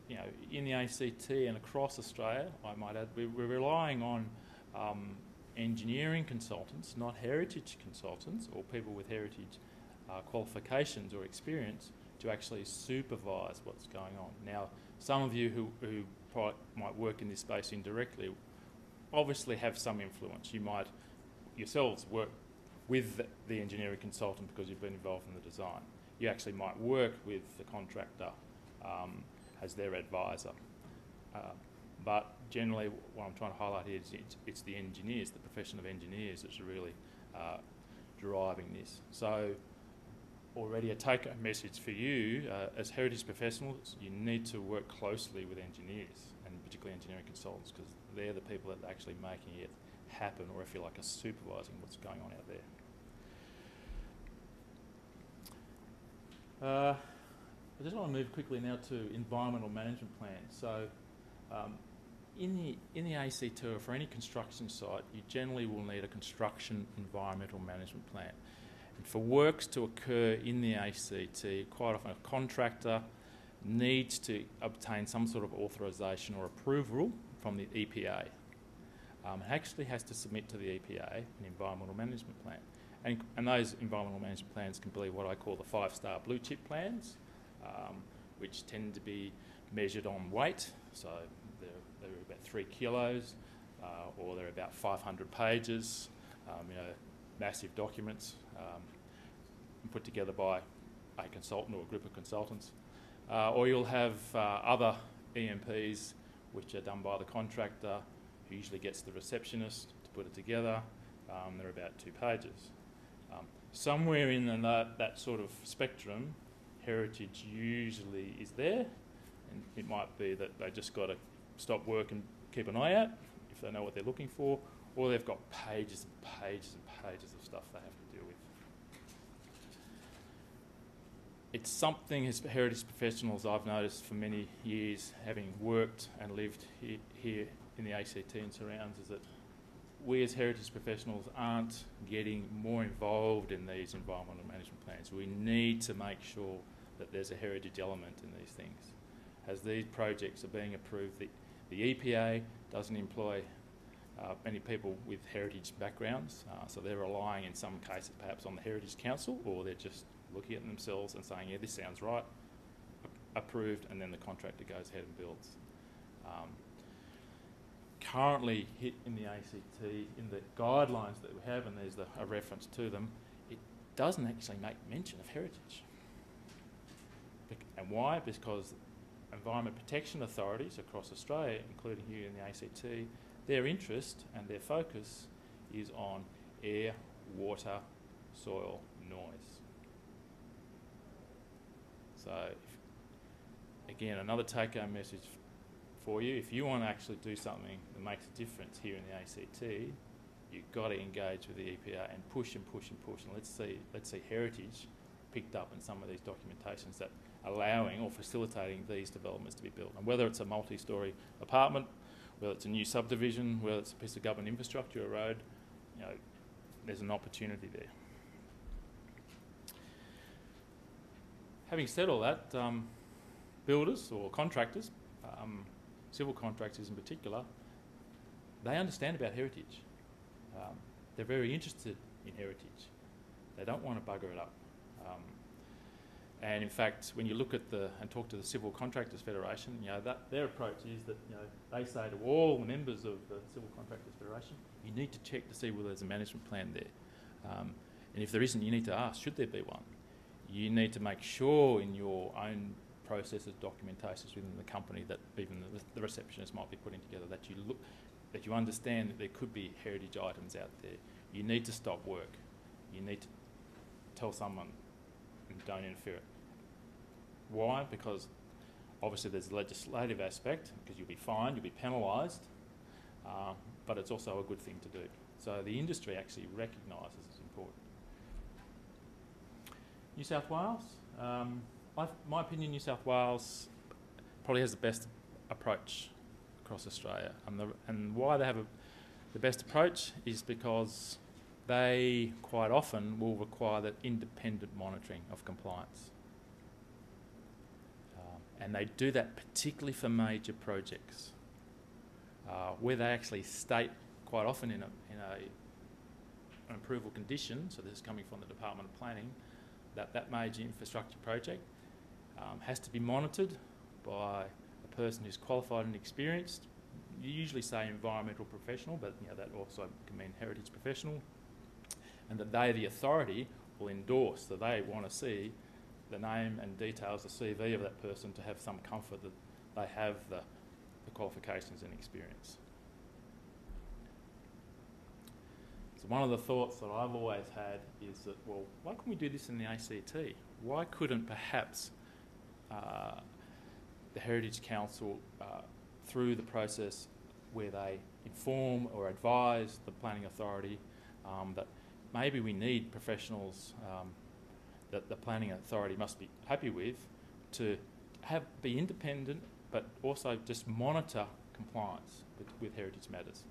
you know, in the ACT and across Australia, I might add, we're relying on engineering consultants, not heritage consultants or people with heritage qualifications or experience to actually supervise what's going on. Now, some of you who might work in this space indirectly obviously have some influence. You might yourselves work with the engineering consultant because you've been involved in the design. You actually might work with the contractor as their advisor. But generally what I'm trying to highlight here is it's the engineers, the profession of engineers that's really driving this. So already a take-home message for you as heritage professionals, you need to work closely with engineers and particularly engineering consultants because they're the people that are actually making it happen, or if you like, are supervising what's going on out there. I just want to move quickly now to environmental management plans. So in the ACT or for any construction site, you generally will need a construction environmental management plan. And for works to occur in the ACT, quite often a contractor needs to obtain some sort of authorisation or approval from the EPA. It actually has to submit to the EPA an environmental management plan. And those environmental management plans can be what I call the 5-star blue chip plans, which tend to be measured on weight. So they're about 3 kilos, or they're about 500 pages, you know, massive documents put together by a consultant or a group of consultants. Or you'll have other EMPs which are done by the contractor, who usually gets the receptionist to put it together. They're about 2 pages. Somewhere in that sort of spectrum, heritage usually is there, and it might be that they just got to stop work and keep an eye out if they know what they're looking for, or they've got pages and pages and pages of stuff they have to deal with. It's something as heritage professionals I've noticed for many years, having worked and lived here in the ACT and surrounds, is that we as heritage professionals aren't getting more involved in these environmental management plans. We need to make sure that there's a heritage element in these things. As these projects are being approved, the EPA doesn't employ many people with heritage backgrounds, so they're relying in some cases perhaps on the Heritage Council, or they're just looking at themselves and saying, yeah, this sounds right, approved, and then the contractor goes ahead and builds. Currently hit in the ACT, in the guidelines that we have, and there's a reference to them, it doesn't actually make mention of heritage. And why? Because environment protection authorities across Australia, including here in the ACT, their interest and their focus is on air, water, soil, noise. So, again, another take-home message for you. If you want to actually do something that makes a difference here in the ACT, you've got to engage with the EPA and push and push and push. And let's see heritage picked up in some of these documentations that allowing or facilitating these developments to be built. And whether it's a multi-storey apartment, whether it's a new subdivision, whether it's a piece of government infrastructure, a road, you know, there's an opportunity there. Having said all that, builders or contractors, civil contractors in particular, they understand about heritage. They're very interested in heritage. They don't want to bugger it up. And in fact, when you look at and talk to the Civil Contractors Federation, you know, their approach is that, you know, they say to all the members of the Civil Contractors Federation, you need to check to see whether there's a management plan there. And if there isn't, you need to ask, should there be one? you need to make sure in your own processes, documentations within the company that even the receptionist might be putting together, that you understand that there could be heritage items out there. You need to stop work. You need to tell someone and don't interfere. Why? Because obviously there's a legislative aspect, because you'll be fined, you'll be penalised, but it's also a good thing to do. So the industry actually recognises it's important. New South Wales, my opinion, New South Wales probably has the best approach across Australia, and why they have the best approach is because they quite often will require that independent monitoring of compliance. And they do that particularly for major projects, where they actually state quite often in an approval condition, so this is coming from the Department of Planning, that major infrastructure project has to be monitored by a person who's qualified and experienced. You usually say environmental professional, but that also can mean heritage professional, and that they, the authority, will endorse. So they want to see the name and details, the CV of that person, to have some comfort that they have the qualifications and experience. So one of the thoughts that I've always had is that, well, why couldn't we do this in the ACT? Why couldn't perhaps the Heritage Council, through the process where they inform or advise the planning authority that maybe we need professionals that the planning authority must be happy with to be independent, but also just monitor compliance with heritage matters.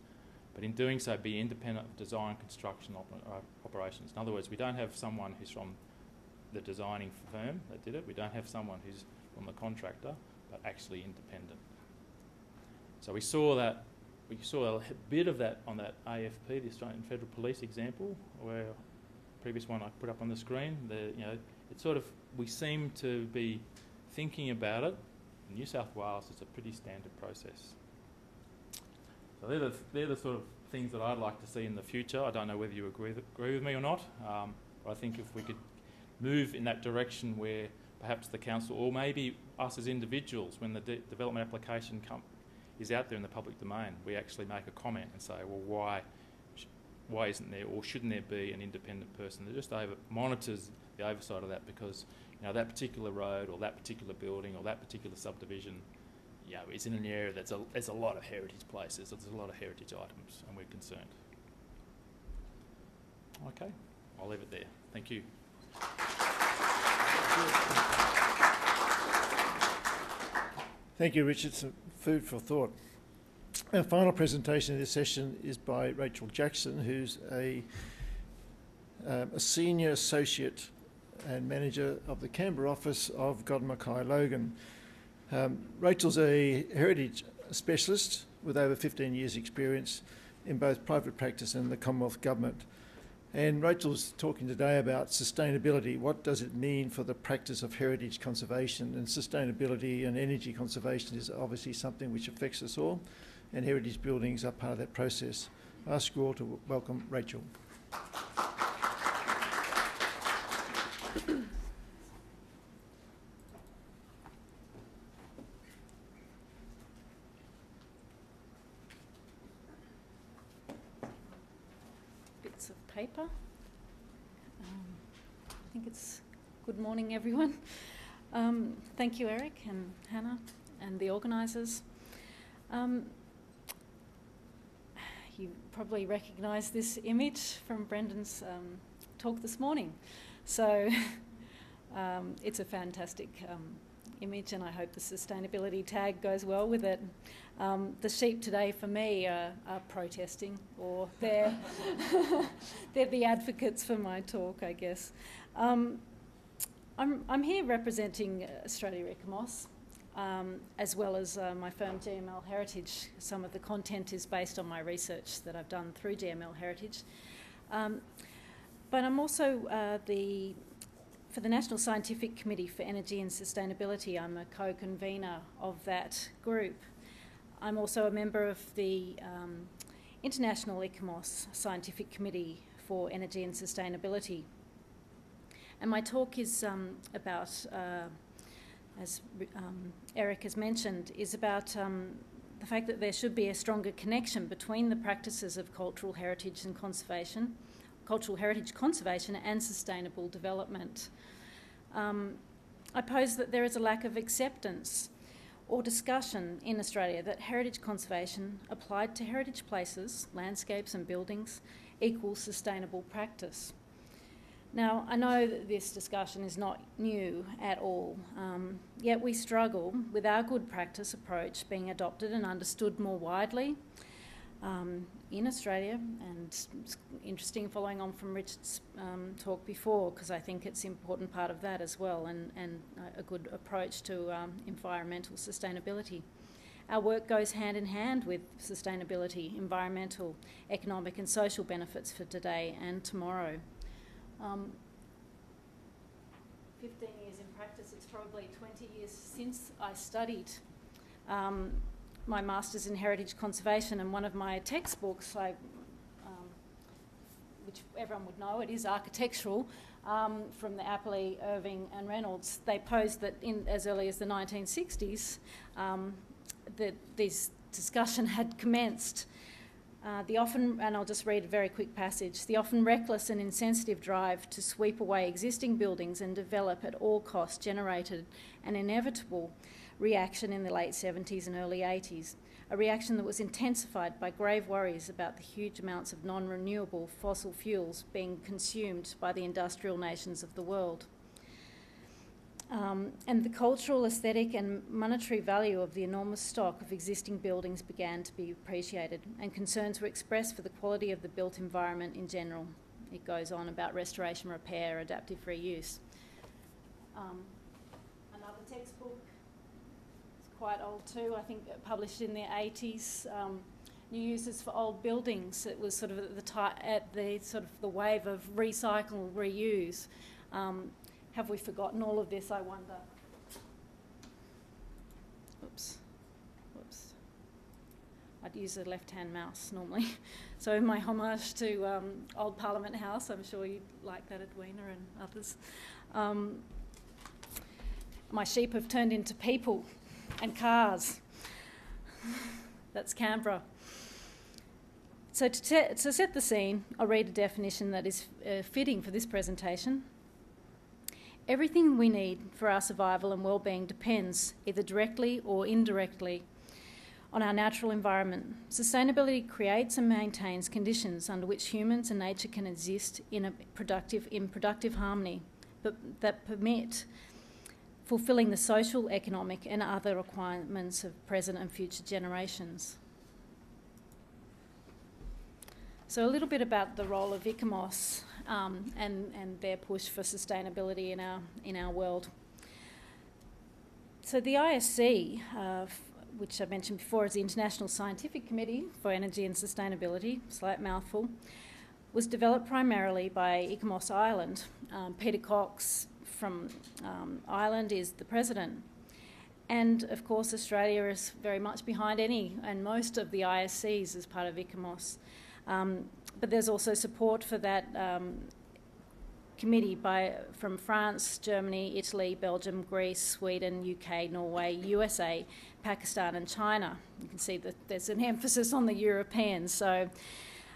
But in doing so, be independent of design, construction, operations. In other words, we don't have someone who's from the designing firm that did it. We don't have someone who's from the contractor, but actually independent. So we saw a bit of that on that AFP, the Australian Federal Police example, where the previous one I put up on the screen. It's sort of, we seem to be thinking about it. In New South Wales, it's a pretty standard process. So they're the sort of things that I'd like to see in the future. I don't know whether you agree with me or not, but I think if we could move in that direction where perhaps the council, or maybe us as individuals, when the development application is out there in the public domain, we actually make a comment and say, well, why isn't there, or shouldn't there be an independent person that just monitors the oversight of that, because that particular road or that particular building or that particular subdivision is in an area there's a lot of heritage places, there's a lot of heritage items, and we're concerned. Okay, I'll leave it there. Thank you. Thank you, Richard. Some food for thought. Our final presentation of this session is by Rachel Jackson, who's a senior associate and manager of the Canberra office of Godden Mackay Logan. Rachel's a heritage specialist with over 15 years' experience in both private practice and the Commonwealth Government. And Rachel's talking today about sustainability. What does it mean for the practice of heritage conservation? And sustainability and energy conservation is obviously something which affects us all, and heritage buildings are part of that process. I ask you all to welcome Rachel. Bits of paper. I think it's good morning, everyone. Thank you, Eric and Hannah and the organisers. You probably recognise this image from Brendan's talk this morning. So it's a fantastic image, and I hope the sustainability tag goes well with it. The sheep today for me are protesting, or they're the advocates for my talk, I guess. I'm here representing Australia ECOMOS, as well as my firm GML Heritage. Some of the content is based on my research that I've done through GML Heritage. But I'm also for the National Scientific Committee for Energy and Sustainability. I'm a co-convener of that group. I'm also a member of the International ECOMOS Scientific Committee for Energy and Sustainability. And my talk is about, as Eric has mentioned, is about the fact that there should be a stronger connection between the practices of cultural heritage conservation and sustainable development. I pose that there is a lack of acceptance or discussion in Australia that heritage conservation applied to heritage places, landscapes and buildings equals sustainable practice. Now, I know that this discussion is not new at all, yet we struggle with our good practice approach being adopted and understood more widely in Australia, and it's interesting following on from Richard's talk before, because I think it's an important part of that as well, and a good approach to environmental sustainability. Our work goes hand in hand with sustainability, environmental, economic and social benefits for today and tomorrow. 15 years in practice, it's probably 20 years since I studied my Master's in Heritage Conservation, and one of my textbooks, which everyone would know, it is architectural, from the Appley, Irving and Reynolds. They posed that as early as the 1960s, that this discussion had commenced. And I'll just read a very quick passage, the often reckless and insensitive drive to sweep away existing buildings and develop at all costs generated an inevitable reaction in the late 70s and early 80s, a reaction that was intensified by grave worries about the huge amounts of non-renewable fossil fuels being consumed by the industrial nations of the world. And the cultural, aesthetic and monetary value of the enormous stock of existing buildings began to be appreciated, and concerns were expressed for the quality of the built environment in general. It goes on about restoration, repair, adaptive reuse. Another textbook, it's quite old too, I think published in the 80s, New Uses for Old Buildings. It was sort of at the wave of recycle, reuse. Have we forgotten all of this, I wonder? Oops. Whoops. I'd use a left-hand mouse normally. So my homage to Old Parliament House, I'm sure you'd like that, Edwina and others. My sheep have turned into people and cars. That's Canberra. So to set the scene, I'll read a definition that is fitting for this presentation. Everything we need for our survival and well-being depends, either directly or indirectly, on our natural environment. Sustainability creates and maintains conditions under which humans and nature can exist in productive harmony, but that permit fulfilling the social, economic and other requirements of present and future generations. So a little bit about the role of ICOMOS and their push for sustainability in our world. So the ISC, which I mentioned before is the International Scientific Committee for Energy and Sustainability, slight mouthful, was developed primarily by ICOMOS Ireland. Peter Cox from Ireland is the president. And of course Australia is very much behind any and most of the ISCs as part of ICOMOS. But there's also support for that committee from France, Germany, Italy, Belgium, Greece, Sweden, UK, Norway, USA, Pakistan and China. You can see that there's an emphasis on the Europeans. So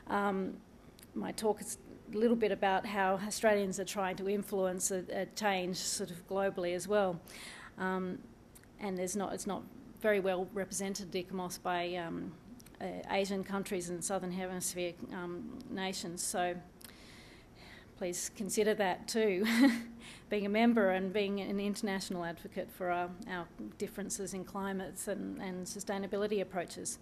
my talk is a little bit about how Australians are trying to influence a change sort of globally as well. And it's not very well represented, ICOMOS, by Asian countries and Southern Hemisphere nations. So please consider that too, being a member and being an international advocate for our differences in climates and sustainability approaches.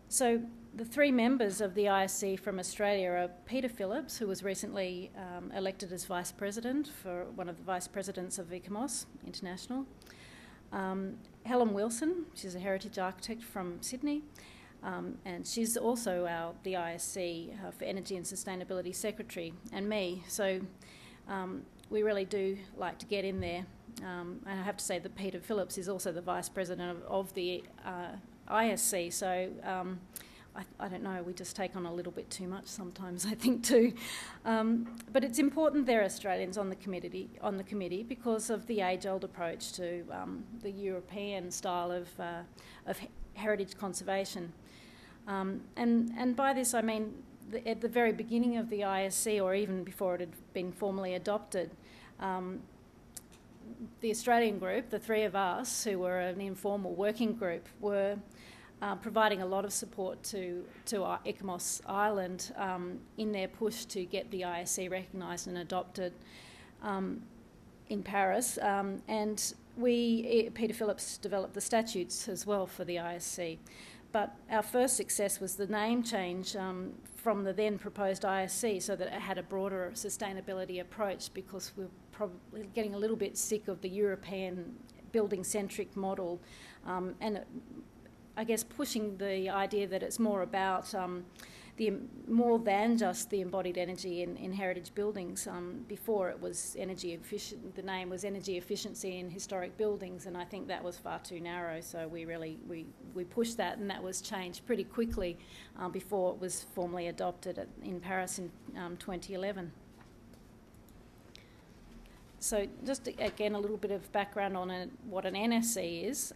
So the three members of the ISC from Australia are Peter Phillips, who was recently elected as Vice President for one of the Vice Presidents of ICOMOS International. Helen Wilson, she's a heritage architect from Sydney, and she's also the ISC for Energy and Sustainability Secretary, and me. So we really do like to get in there. And I have to say that Peter Phillips is also the Vice President of the ISC, so I don't know, we just take on a little bit too much sometimes, I think, too. But it's important there are Australians on the committee because of the age-old approach to the European style of heritage conservation. And by this I mean at the very beginning of the ISC, or even before it had been formally adopted, the Australian group, the three of us, who were an informal working group, were providing a lot of support to Icamos Island in their push to get the ISC recognised and adopted in Paris. And Peter Phillips developed the statutes as well for the ISC. But our first success was the name change from the then proposed ISC so that it had a broader sustainability approach, because we're probably getting a little bit sick of the European building-centric model, and I guess pushing the idea that it's more about more than just the embodied energy in heritage buildings. Before it was energy efficient, the name was energy efficiency in historic buildings, and I think that was far too narrow. So we pushed that, and that was changed pretty quickly before it was formally adopted in Paris in 2011. So just again a little bit of background on what an NSC is.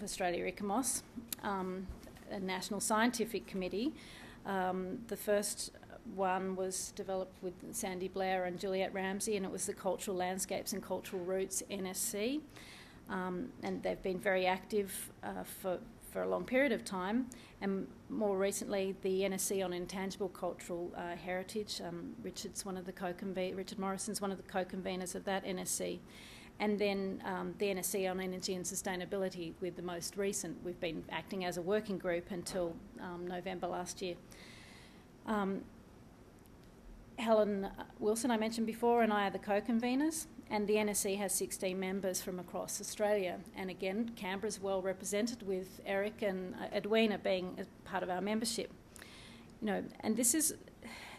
Australia Icamos, a National Scientific Committee. The first one was developed with Sandy Blair and Juliette Ramsey, and it was the Cultural Landscapes and Cultural Roots NSC. And they've been very active for a long period of time. And more recently, the NSC on Intangible Cultural Heritage. Richard Morrison's one of the co-conveners of that NSC. And then the NSC on Energy and Sustainability with the most recent. We've been acting as a working group until November last year. Helen Wilson, I mentioned before, and I are the co-conveners, and the NSC has 16 members from across Australia. And again, Canberra's well represented, with Eric and Edwina being a part of our membership. And this is,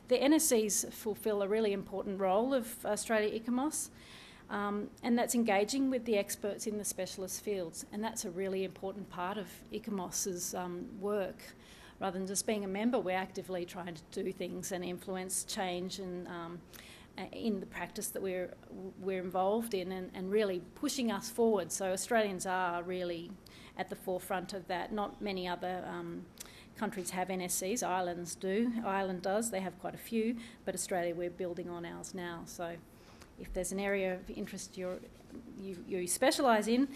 the NSCs fulfil a really important role of Australia Icamos. And that's engaging with the experts in the specialist fields, and that's a really important part of Icamos's work. Rather than just being a member, we're actively trying to do things and influence change and in the practice that we're involved in, and really pushing us forward. So Australians are really at the forefront of that. Not many other countries have NSCs. Ireland does. They have quite a few, but Australia, we're building on ours now. So if there's an area of interest you specialise in,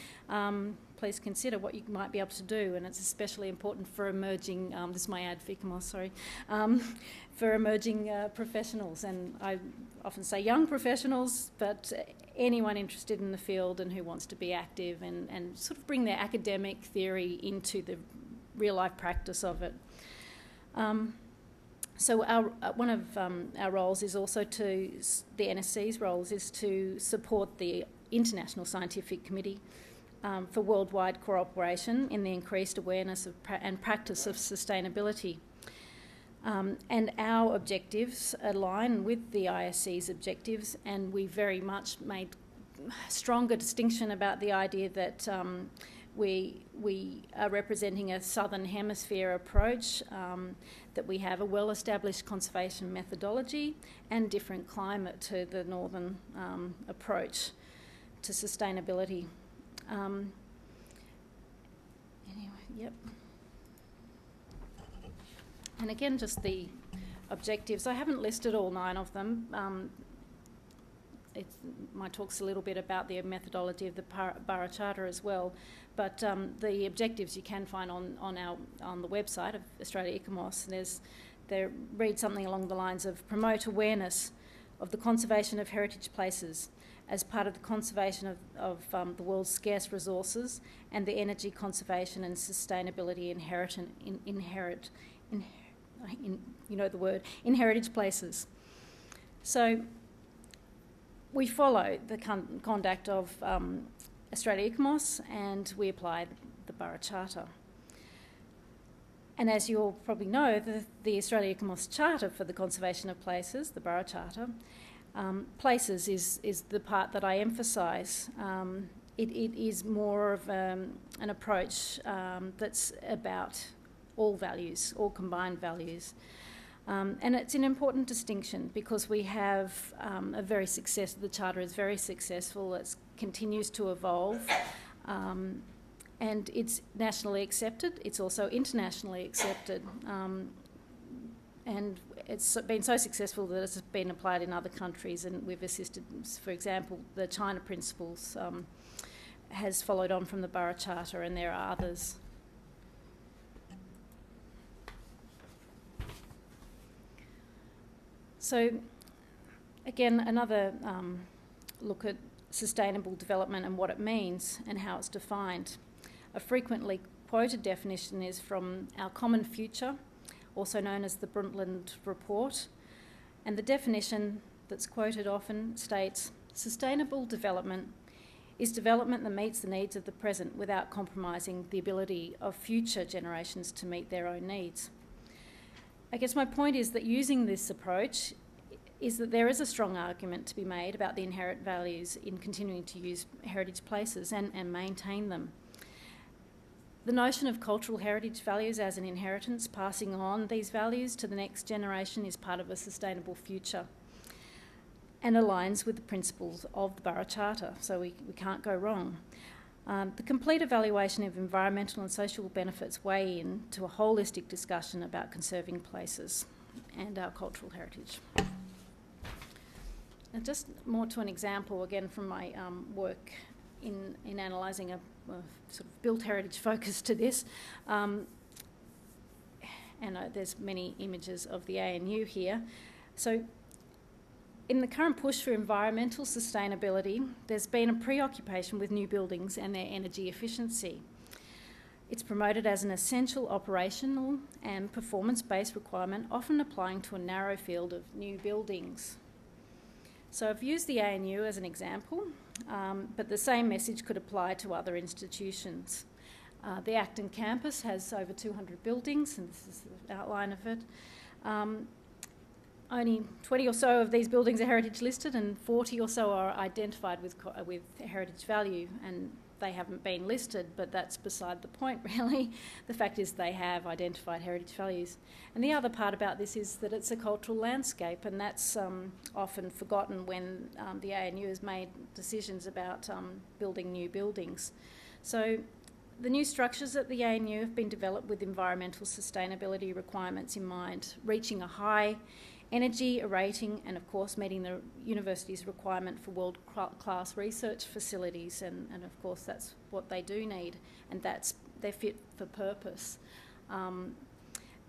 please consider what you might be able to do. And it's especially important for emerging, this is my ad for Icamos, sorry, for emerging professionals. And I often say young professionals, but anyone interested in the field and who wants to be active and sort of bring their academic theory into the real-life practice of it. So one of our roles is also the NSC's roles is to support the International Scientific Committee for worldwide cooperation in the increased awareness and practice of sustainability. And our objectives align with the ISC's objectives, and we very much made stronger distinction about the idea that we are representing a Southern Hemisphere approach, that we have a well-established conservation methodology and different climate to the Northern approach to sustainability. Yep. And again, just the objectives. I haven't listed all 9 of them. My talk's a little bit about the methodology of the Borough Charter as well, but the objectives you can find on the website of Australia Icamos. They read something along the lines of promote awareness of the conservation of heritage places as part of the conservation of the world's scarce resources and the energy conservation and sustainability in heritage places. So we follow the conduct of Australia Icamos, and we apply the Borough Charter. And as you all probably know, the Australia Icamos Charter for the Conservation of Places, the Borough Charter, places is the part that I emphasise. It is more of an approach that's about all values, all combined values. And it's an important distinction because we have the Charter is very successful, it continues to evolve, and it's nationally accepted, it's also internationally accepted, and it's been so successful that it's been applied in other countries, and we've assisted, for example, the China Principles has followed on from the Borough Charter, and there are others. So, again, another look at sustainable development and what it means and how it's defined. A frequently quoted definition is from Our Common Future, also known as the Brundtland Report, and the definition that's quoted often states, sustainable development is development that meets the needs of the present without compromising the ability of future generations to meet their own needs. I guess my point is that using this approach is that there is a strong argument to be made about the inherent values in continuing to use heritage places and maintain them. The notion of cultural heritage values as an inheritance, passing on these values to the next generation, is part of a sustainable future and aligns with the principles of the Borough Charter, so we can't go wrong. The complete evaluation of environmental and social benefits weigh in to a holistic discussion about conserving places and our cultural heritage. And just more to an example, again, from my work in analysing a sort of built heritage focus to this, and there's many images of the ANU here. So in the current push for environmental sustainability, there's been a preoccupation with new buildings and their energy efficiency. It's promoted as an essential operational and performance-based requirement, often applying to a narrow field of new buildings. So I've used the ANU as an example, but the same message could apply to other institutions. The Acton campus has over 200 buildings, and this is the outline of it. Only 20 or so of these buildings are heritage listed, and 40 or so are identified with heritage value, and they haven't been listed, but that's beside the point, really. The fact is they have identified heritage values. And the other part about this is that it's a cultural landscape, and that's often forgotten when the ANU has made decisions about building new buildings. So the new structures at the ANU have been developed with environmental sustainability requirements in mind, reaching a high energy rating and, of course, meeting the university's requirement for world-class research facilities, and of course that's what they do need, and they're fit for purpose.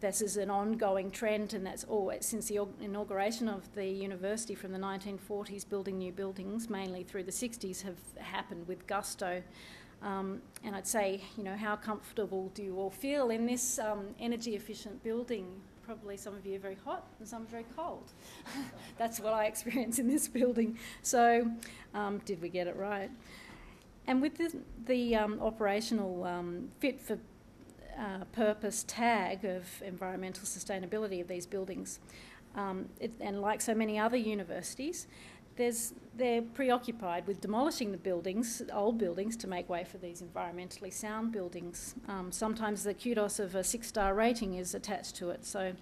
This is an ongoing trend, and that's since the inauguration of the university from the 1940s, building new buildings, mainly through the 60s, have happened with gusto. And I'd say, how comfortable do you all feel in this energy-efficient building? Probably some of you are very hot and some are very cold. That's what I experience in this building. So did we get it right? And with the operational fit for purpose tag of environmental sustainability of these buildings, and like so many other universities, they're preoccupied with demolishing the buildings, old buildings, to make way for these environmentally sound buildings. Sometimes the kudos of a 6-star rating is attached to it, so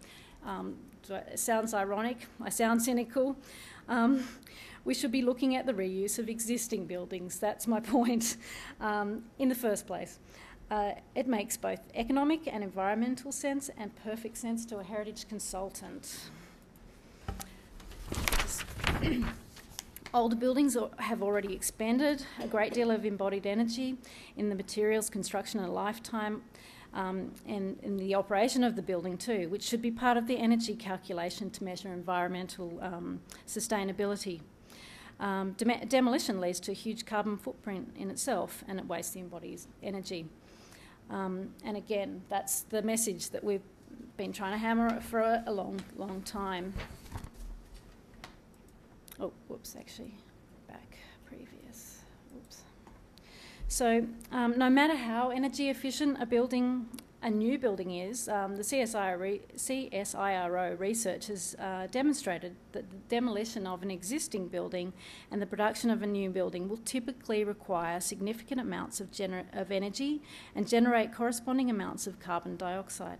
it sounds ironic, I sound cynical. We should be looking at the reuse of existing buildings, that's my point, in the first place. It makes both economic and environmental sense, and perfect sense to a heritage consultant. Older buildings have already expended a great deal of embodied energy in the materials, construction and lifetime, and in the operation of the building too, which should be part of the energy calculation to measure environmental sustainability. Demolition leads to a huge carbon footprint in itself, and it wastes the embodied energy. And again, that's the message that we've been trying to hammer for a long, long time. Oh, whoops, actually, back previous. Whoops. So no matter how energy efficient a new building is, the CSIRO research has demonstrated that the demolition of an existing building and the production of a new building will typically require significant amounts of energy and generate corresponding amounts of carbon dioxide.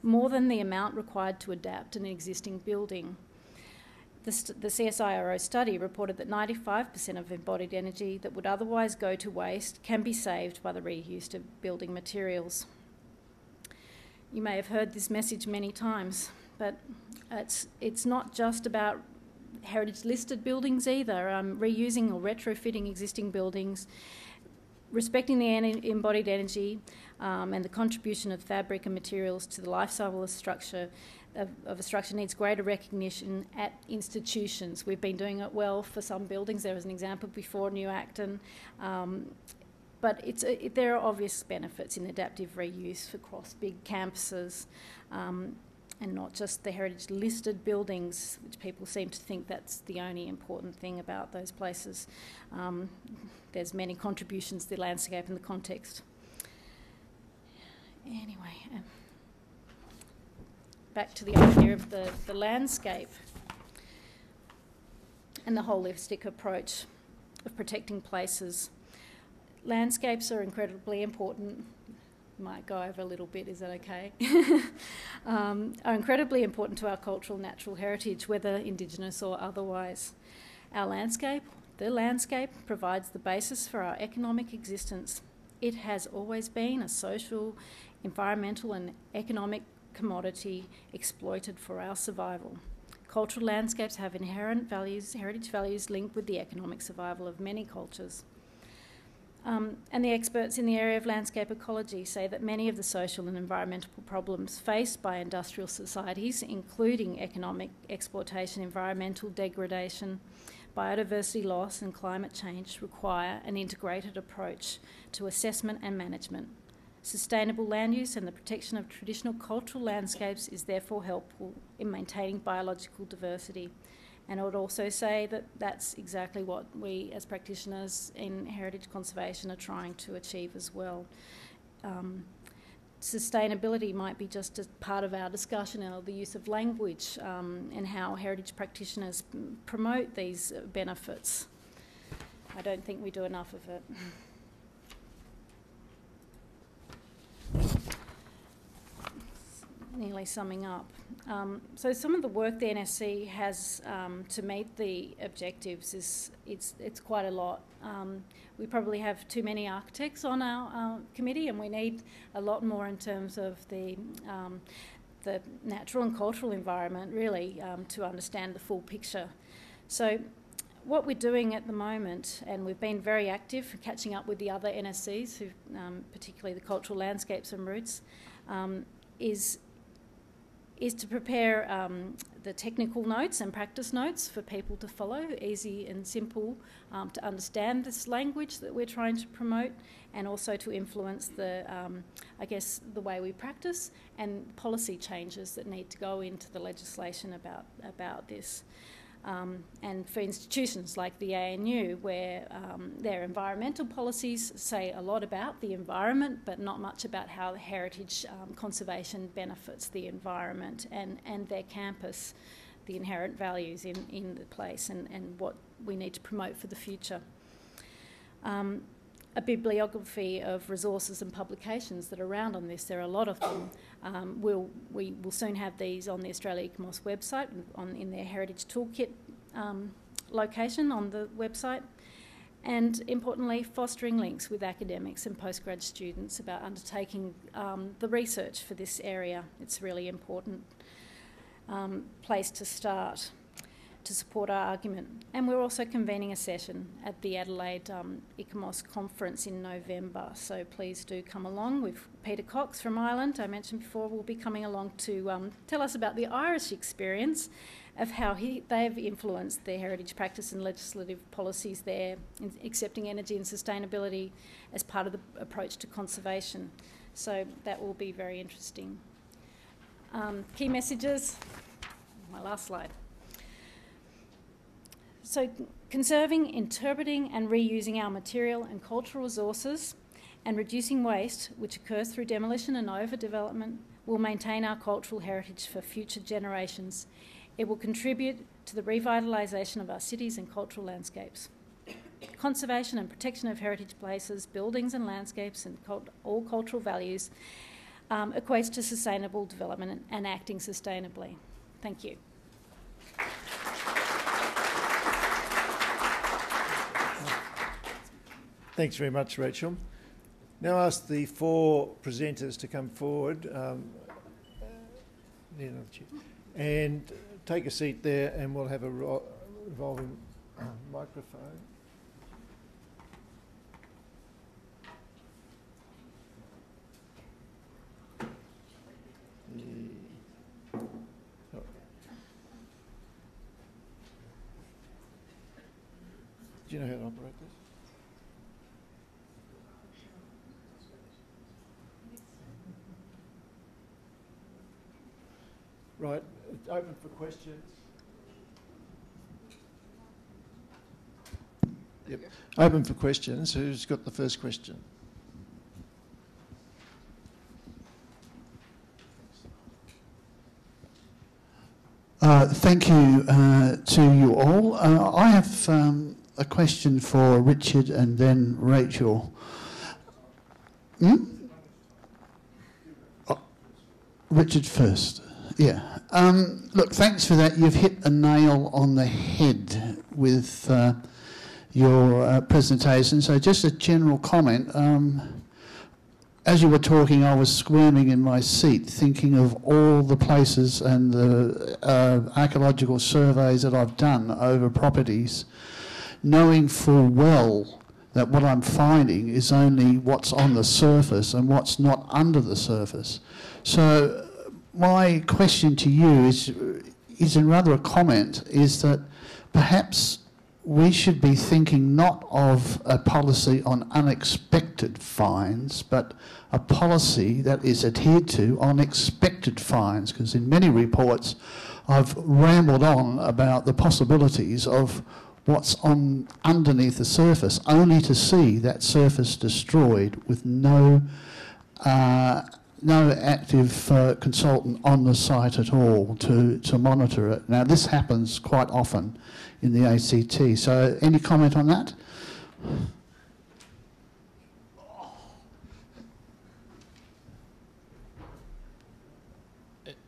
more than the amount required to adapt an existing building. The CSIRO study reported that 95% of embodied energy that would otherwise go to waste can be saved by the reuse of building materials. You may have heard this message many times, but it's not just about heritage listed buildings either. Reusing or retrofitting existing buildings, respecting the embodied energy and the contribution of fabric and materials to the life cycle of a structure needs greater recognition at institutions. We've been doing it well for some buildings. There was an example before, New Acton. But there are obvious benefits in adaptive reuse across big campuses and not just the heritage listed buildings, which people seem to think that's the only important thing about those places. There's many contributions to the landscape and the context. Anyway, back to the idea of the landscape and the holistic approach of protecting places. Landscapes are incredibly important. Might go over a little bit, is that okay? Are incredibly important to our cultural natural heritage, whether Indigenous or otherwise. The landscape provides the basis for our economic existence. It has always been a social, environmental and economic commodity exploited for our survival. Cultural landscapes have inherent values, heritage values linked with the economic survival of many cultures. And the experts in the area of landscape ecology say that many of the social and environmental problems faced by industrial societies, including economic exploitation, environmental degradation, biodiversity loss and climate change, require an integrated approach to assessment and management. Sustainable land use and the protection of traditional cultural landscapes is therefore helpful in maintaining biological diversity. And I would also say that that's exactly what we as practitioners in heritage conservation are trying to achieve as well. Sustainability might be just a part of our discussion of the use of language and how heritage practitioners promote these benefits. I don't think we do enough of it. Nearly summing up. So some of the work the NSC has to meet the objectives is it's quite a lot. We probably have too many architects on our committee, and we need a lot more in terms of the natural and cultural environment, really, to understand the full picture. So what we're doing at the moment, and we've been very active catching up with the other NSCs, who, particularly the cultural landscapes and routes, is to prepare the technical notes and practice notes for people to follow, easy and simple, to understand this language that we're trying to promote, and also to influence the way we practice and policy changes that need to go into the legislation about this. And for institutions like the ANU, where their environmental policies say a lot about the environment, but not much about how heritage conservation benefits the environment and their campus, the inherent values in the place and what we need to promote for the future. A bibliography of resources and publications that are around on this. There are a lot of them. We will soon have these on the Australia ICMOS website, in their Heritage Toolkit location on the website. And importantly, fostering links with academics and postgrad students about undertaking the research for this area. It's a really important place to start to support our argument. And we're also convening a session at the Adelaide ICMOS conference in November, so please do come along. With Peter Cox from Ireland, I mentioned before, will be coming along to tell us about the Irish experience of how they've influenced their heritage practice and legislative policies there, in accepting energy and sustainability as part of the approach to conservation. So that will be very interesting. Key messages, my last slide. So conserving, interpreting and reusing our material and cultural resources and reducing waste, which occurs through demolition and overdevelopment, will maintain our cultural heritage for future generations. It will contribute to the revitalisation of our cities and cultural landscapes. Conservation and protection of heritage places, buildings and landscapes and all cultural values equates to sustainable development and acting sustainably. Thank you. Thanks very much, Rachel. Now ask the four presenters to come forward and take a seat there, and we'll have a revolving microphone. Do you know how to operate this? Right, it's open for questions. Yep, open for questions. Who's got the first question? Thank you to you all. I have a question for Richard and then Rachel. Oh, Richard first. Yeah. Look, thanks for that. You've hit a nail on the head with your presentation. So just a general comment. As you were talking, I was squirming in my seat, thinking of all the places and the archaeological surveys that I've done over properties, knowing full well that what I'm finding is only what's on the surface and what's not under the surface. So my question to you is in rather a comment, is that perhaps we should be thinking not of a policy on unexpected finds, but a policy that is adhered to on expected finds, because in many reports I've rambled on about the possibilities of what's on underneath the surface, only to see that surface destroyed with no active consultant on the site at all to monitor it. Now, this happens quite often in the ACT. So any comment on that?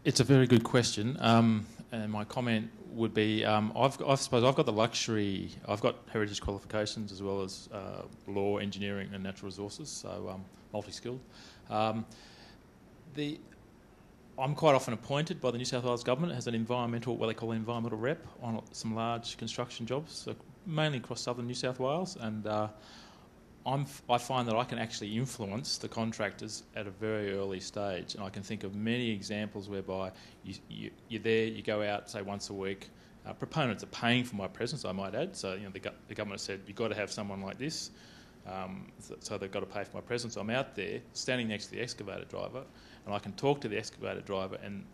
It's a very good question. And my comment would be, I suppose I've got the luxury, I've got heritage qualifications as well as law, engineering and natural resources, so multi-skilled. I'm quite often appointed by the New South Wales Government as an environmental, what they call an environmental rep on some large construction jobs, so mainly across southern New South Wales, and I find that I can actually influence the contractors at a very early stage, and I can think of many examples whereby you're there, you go out, say, once a week. Proponents are paying for my presence, I might add, so the government said, you've got to have someone like this, so they've got to pay for my presence. I'm out there, standing next to the excavator driver, and I can talk to the excavator driver, and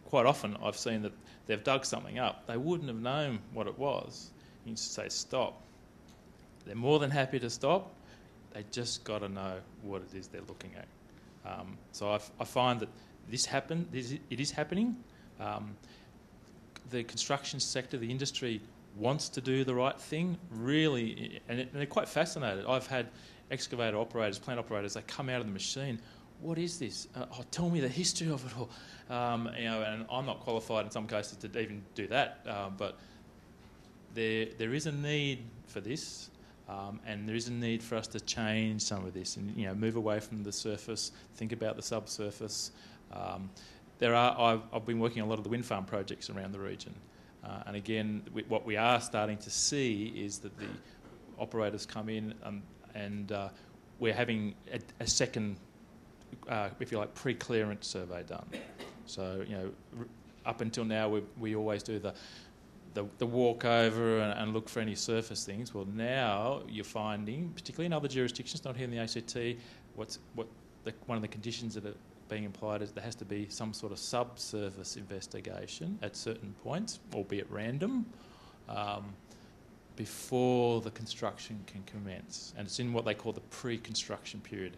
quite often I've seen that they've dug something up. They wouldn't have known what it was. You just say, stop. They're more than happy to stop. They just got to know what it is they're looking at. So I find that it is happening. The construction sector, the industry wants to do the right thing, really, and they're quite fascinated. I've had excavator operators, plant operators, they come out of the machine, what is this? Tell me the history of it all. And I'm not qualified in some cases to even do that, but there is a need for this, and there is a need for us to change some of this and move away from the surface, think about the subsurface. I've been working on a lot of the wind farm projects around the region, and again, what we are starting to see is that the operators come in and we're having a second, if you like, pre-clearance survey done. So up until now we always do the walk over and look for any surface things. Well, now you're finding, particularly in other jurisdictions, not here in the ACT, one of the conditions that are being implied is there has to be some sort of subsurface investigation at certain points, albeit random, before the construction can commence. And it's in what they call the pre-construction period.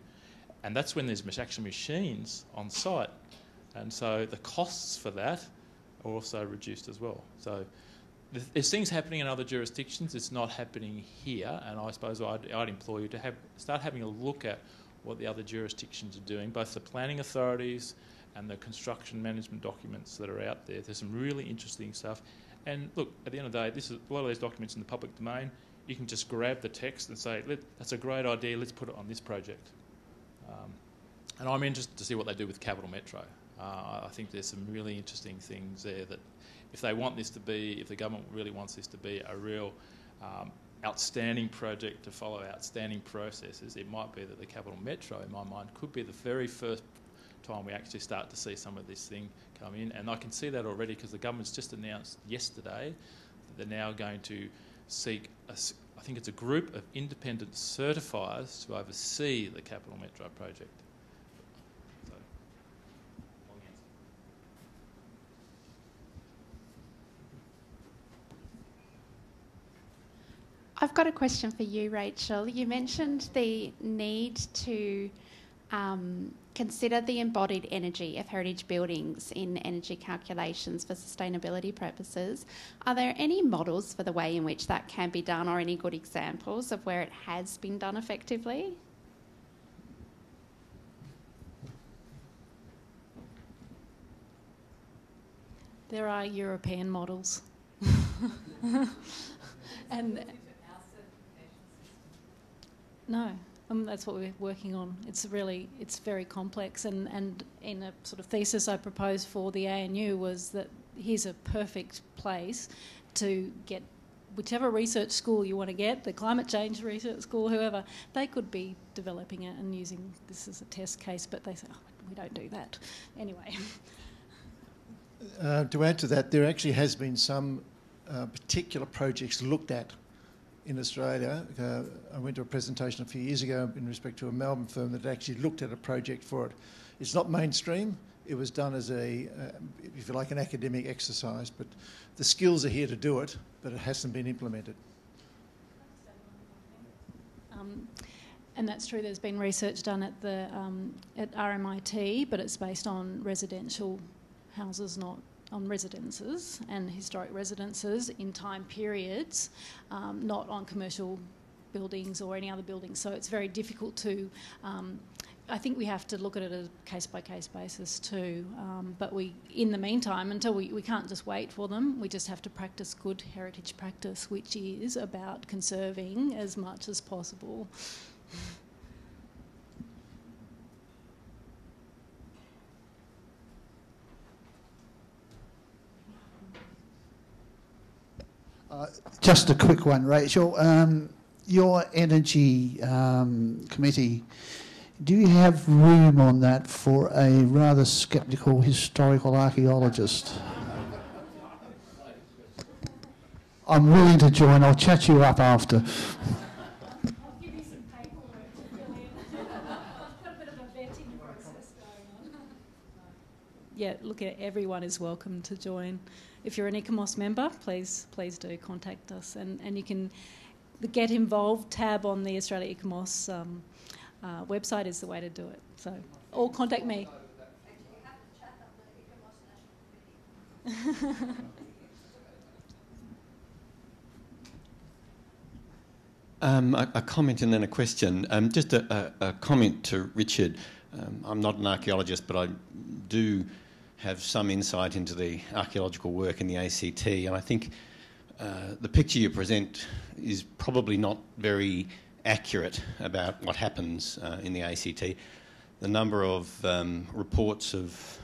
And that's when there's actual machines on site. And so the costs for that are also reduced as well. So there's things happening in other jurisdictions. It's not happening here. And I suppose I'd implore you to start having a look at what the other jurisdictions are doing, both the planning authorities and the construction management documents that are out there. There's some really interesting stuff. And look, at the end of the day, a lot of these documents in the public domain. You can just grab the text and say, that's a great idea, let's put it on this project. And I'm interested to see what they do with Capital Metro. I think there's some really interesting things there that if they want this to be, if the government really wants this to be a real outstanding project to follow outstanding processes, it might be that the Capital Metro, in my mind, could be the very first time we actually start to see some of this thing come in. And I can see that already because the government's just announced yesterday that they're now going to seek, I think it's a group of independent certifiers to oversee the Capital Metro project. So, long answer. I've got a question for you, Rachel. You mentioned the need to consider the embodied energy of heritage buildings in energy calculations for sustainability purposes. Are there any models for the way in which that can be done, or any good examples of where it has been done effectively? There are European models. And no, that's what we're working on. It's very complex, and in a sort of thesis I proposed for the ANU was that here's a perfect place to get whichever research school you want to get, the climate change research school, whoever, they could be developing it and using this as a test case, but they say, oh, we don't do that. Anyway. To add to that, there actually has been some particular projects looked at in Australia. I went to a presentation a few years ago in respect to a Melbourne firm that actually looked at a project for it. It's not mainstream. It was done as a, if you like, an academic exercise, but the skills are here to do it, but it hasn't been implemented. And that's true. There's been research done at the at RMIT, but it's based on residential houses, not on residences and historic residences in time periods, not on commercial buildings or any other buildings. So it's very difficult to, I think we have to look at it as a case-by-case basis too. But we, in the meantime, until we can't just wait for them, we just have to practice good heritage practice, which is about conserving as much as possible. Just a quick one, Rachel. Your energy committee, do you have room on that for a rather sceptical historical archaeologist? I'm willing to join. I'll chat you up after. I'll give you some paperwork to fill in. I've got a bit of a vetting process going on. Yeah, look, everyone is welcome to join. If you're an ICOMOS member, please do contact us. And you can, the Get Involved tab on the Australia ICOMOS website is the way to do it. So, or contact me. A comment and then a question. Just a comment to Richard. I'm not an archaeologist, but I do have some insight into the archaeological work in the ACT, and I think the picture you present is probably not very accurate about what happens in the ACT. The number of reports of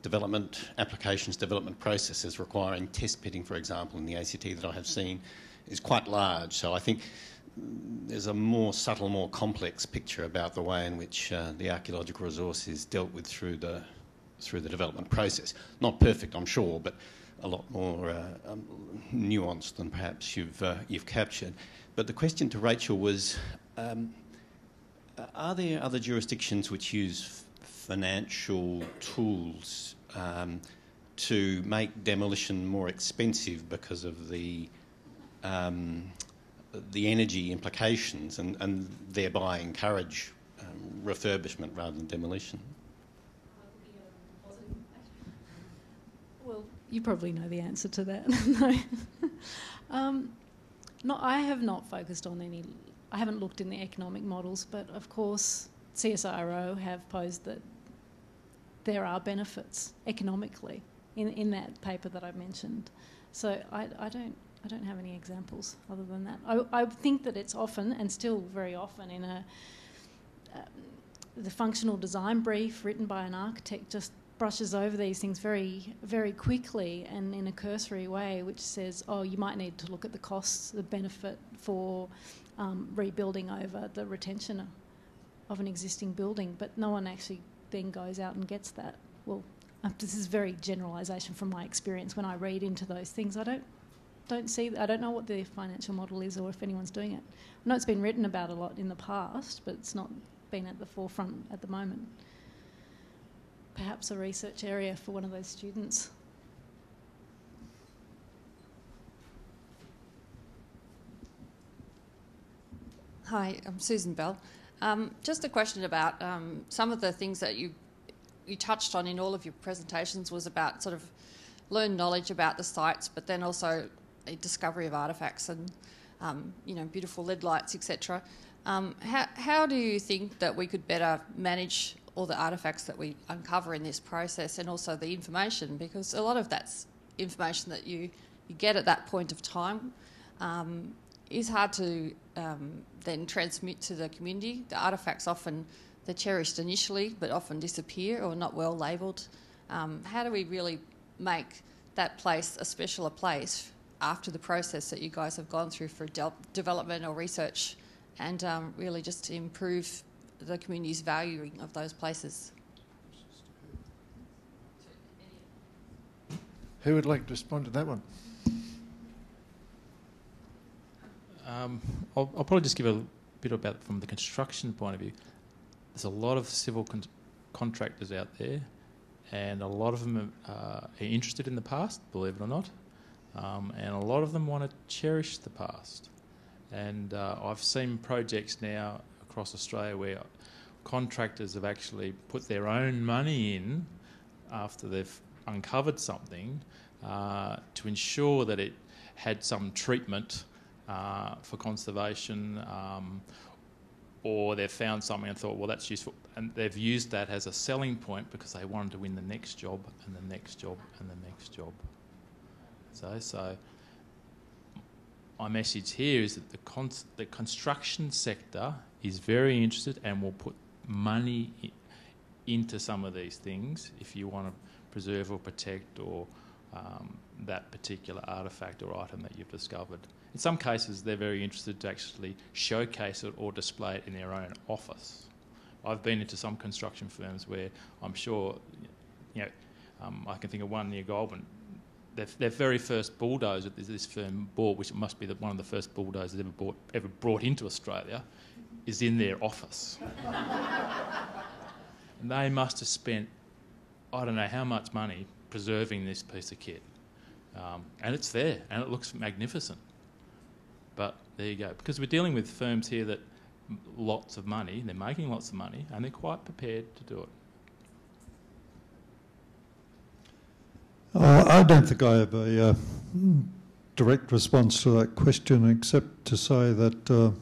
development applications, development processes requiring test pitting, for example, in the ACT that I have seen is quite large. So I think there's a more subtle, more complex picture about the way in which the archaeological resource is dealt with through the development process. Not perfect, I'm sure, but a lot more nuanced than perhaps you've captured. But the question to Rachel was, are there other jurisdictions which use financial tools to make demolition more expensive because of the energy implications and thereby encourage refurbishment rather than demolition? Well, you probably know the answer to that. No. No, I have not focused on any I haven't looked in the economic models, but of course CSIRO have posed that there are benefits economically in that paper that I mentioned. So I don't have any examples other than that. I think that it's often, and still very often, in the functional design brief written by an architect just brushes over these things very, very quickly and in a cursory way, which says, oh, you might need to look at the costs, the benefit for rebuilding over the retention of an existing building, but no one actually then goes out and gets that. Well, this is very generalisation from my experience. When I read into those things, I don't know what the financial model is or if anyone's doing it. I know it's been written about a lot in the past, but it's not been at the forefront at the moment. Perhaps a research area for one of those students. Hi, I'm Susan Bell. Just a question about some of the things that you touched on in all of your presentations was about sort of learn knowledge about the sites, but then also a discovery of artefacts and beautiful LED lights, etc. How do you think that we could better manage all the artefacts that we uncover in this process, and also the information, because a lot of that's information that you get at that point of time is hard to then transmit to the community. The artefacts often, they're cherished initially but often disappear or not well labelled. How do we really make that place a special place after the process that you guys have gone through for development or research, and really just to improve the community's valuing of those places? Who would like to respond to that one? I'll probably just give a bit about from the construction point of view. There's a lot of civil contractors out there, and a lot of them are interested in the past, believe it or not, and a lot of them want to cherish the past. And I've seen projects now across Australia where contractors have actually put their own money in after they've uncovered something to ensure that it had some treatment for conservation, or they've found something and thought, well, that's useful, and they've used that as a selling point because they wanted to win the next job and the next job and the next job. So my message here is that the construction sector is very interested and will put money into some of these things if you want to preserve or protect or that particular artefact or item that you've discovered. In some cases, they're very interested to actually showcase it or display it in their own office. I've been into some construction firms where I'm sure, I can think of one near Goulburn. Their very first bulldozer that this firm bought, which must be one of the first bulldozers ever brought into Australia, is in their office. And they must have spent, I don't know how much money preserving this piece of kit. And it's there, and it looks magnificent. But there you go. Because we're dealing with firms here that lots of money, they're making lots of money, and they're quite prepared to do it. I don't think I have a direct response to that question, except to say that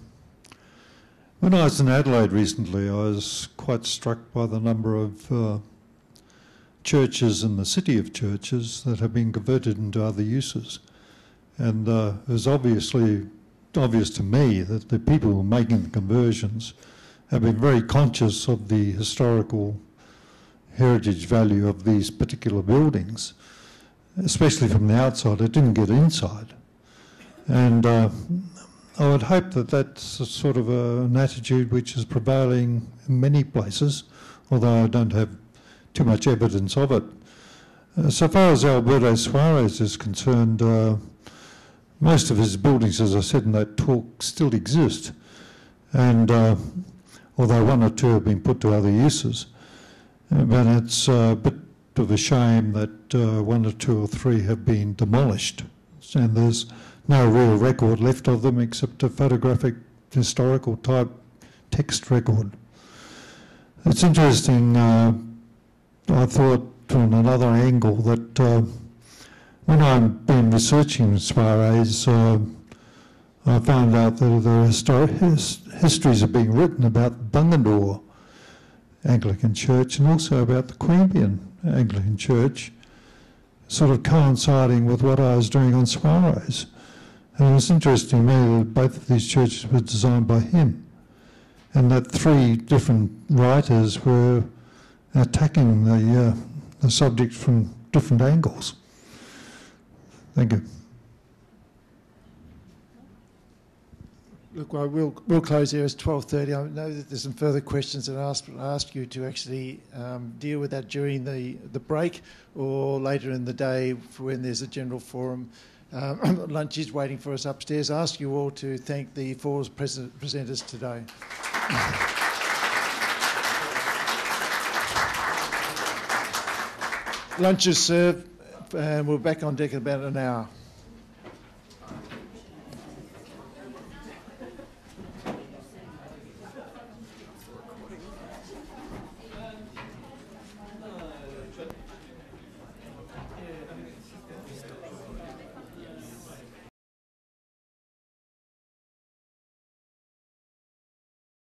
when I was in Adelaide recently, I was quite struck by the number of churches in the city of churches that have been converted into other uses. And it was obvious to me that the people who are making the conversions have been very conscious of the historical heritage value of these particular buildings, especially from the outside. It didn't get inside. And I would hope that that's a sort of an attitude which is prevailing in many places, although I don't have too much evidence of it. So far as Alberto Suarez is concerned, most of his buildings, as I said in that talk, still exist. And although one or two have been put to other uses, but it's a bit of a shame that one or two or three have been demolished. And there's no real record left of them except a photographic historical type text record. It's interesting, I thought from another angle that when I've been researching Suarez, I I found out that there are histories are being written about Bungendore Anglican Church and also about the Queanbeyan Anglican Church, sort of coinciding with what I was doing on Suarez. And it was interesting to me that both of these churches were designed by him, and that 3 different writers were attacking the subject from different angles. Thank you. Look, well, we'll close here. It's 12:30. I know that there's some further questions that I ask you to actually deal with that during the break or later in the day when there's a general forum. Lunch is waiting for us upstairs. I ask you all to thank the 4 presenters today. Lunch is served and we're back on deck in about an hour.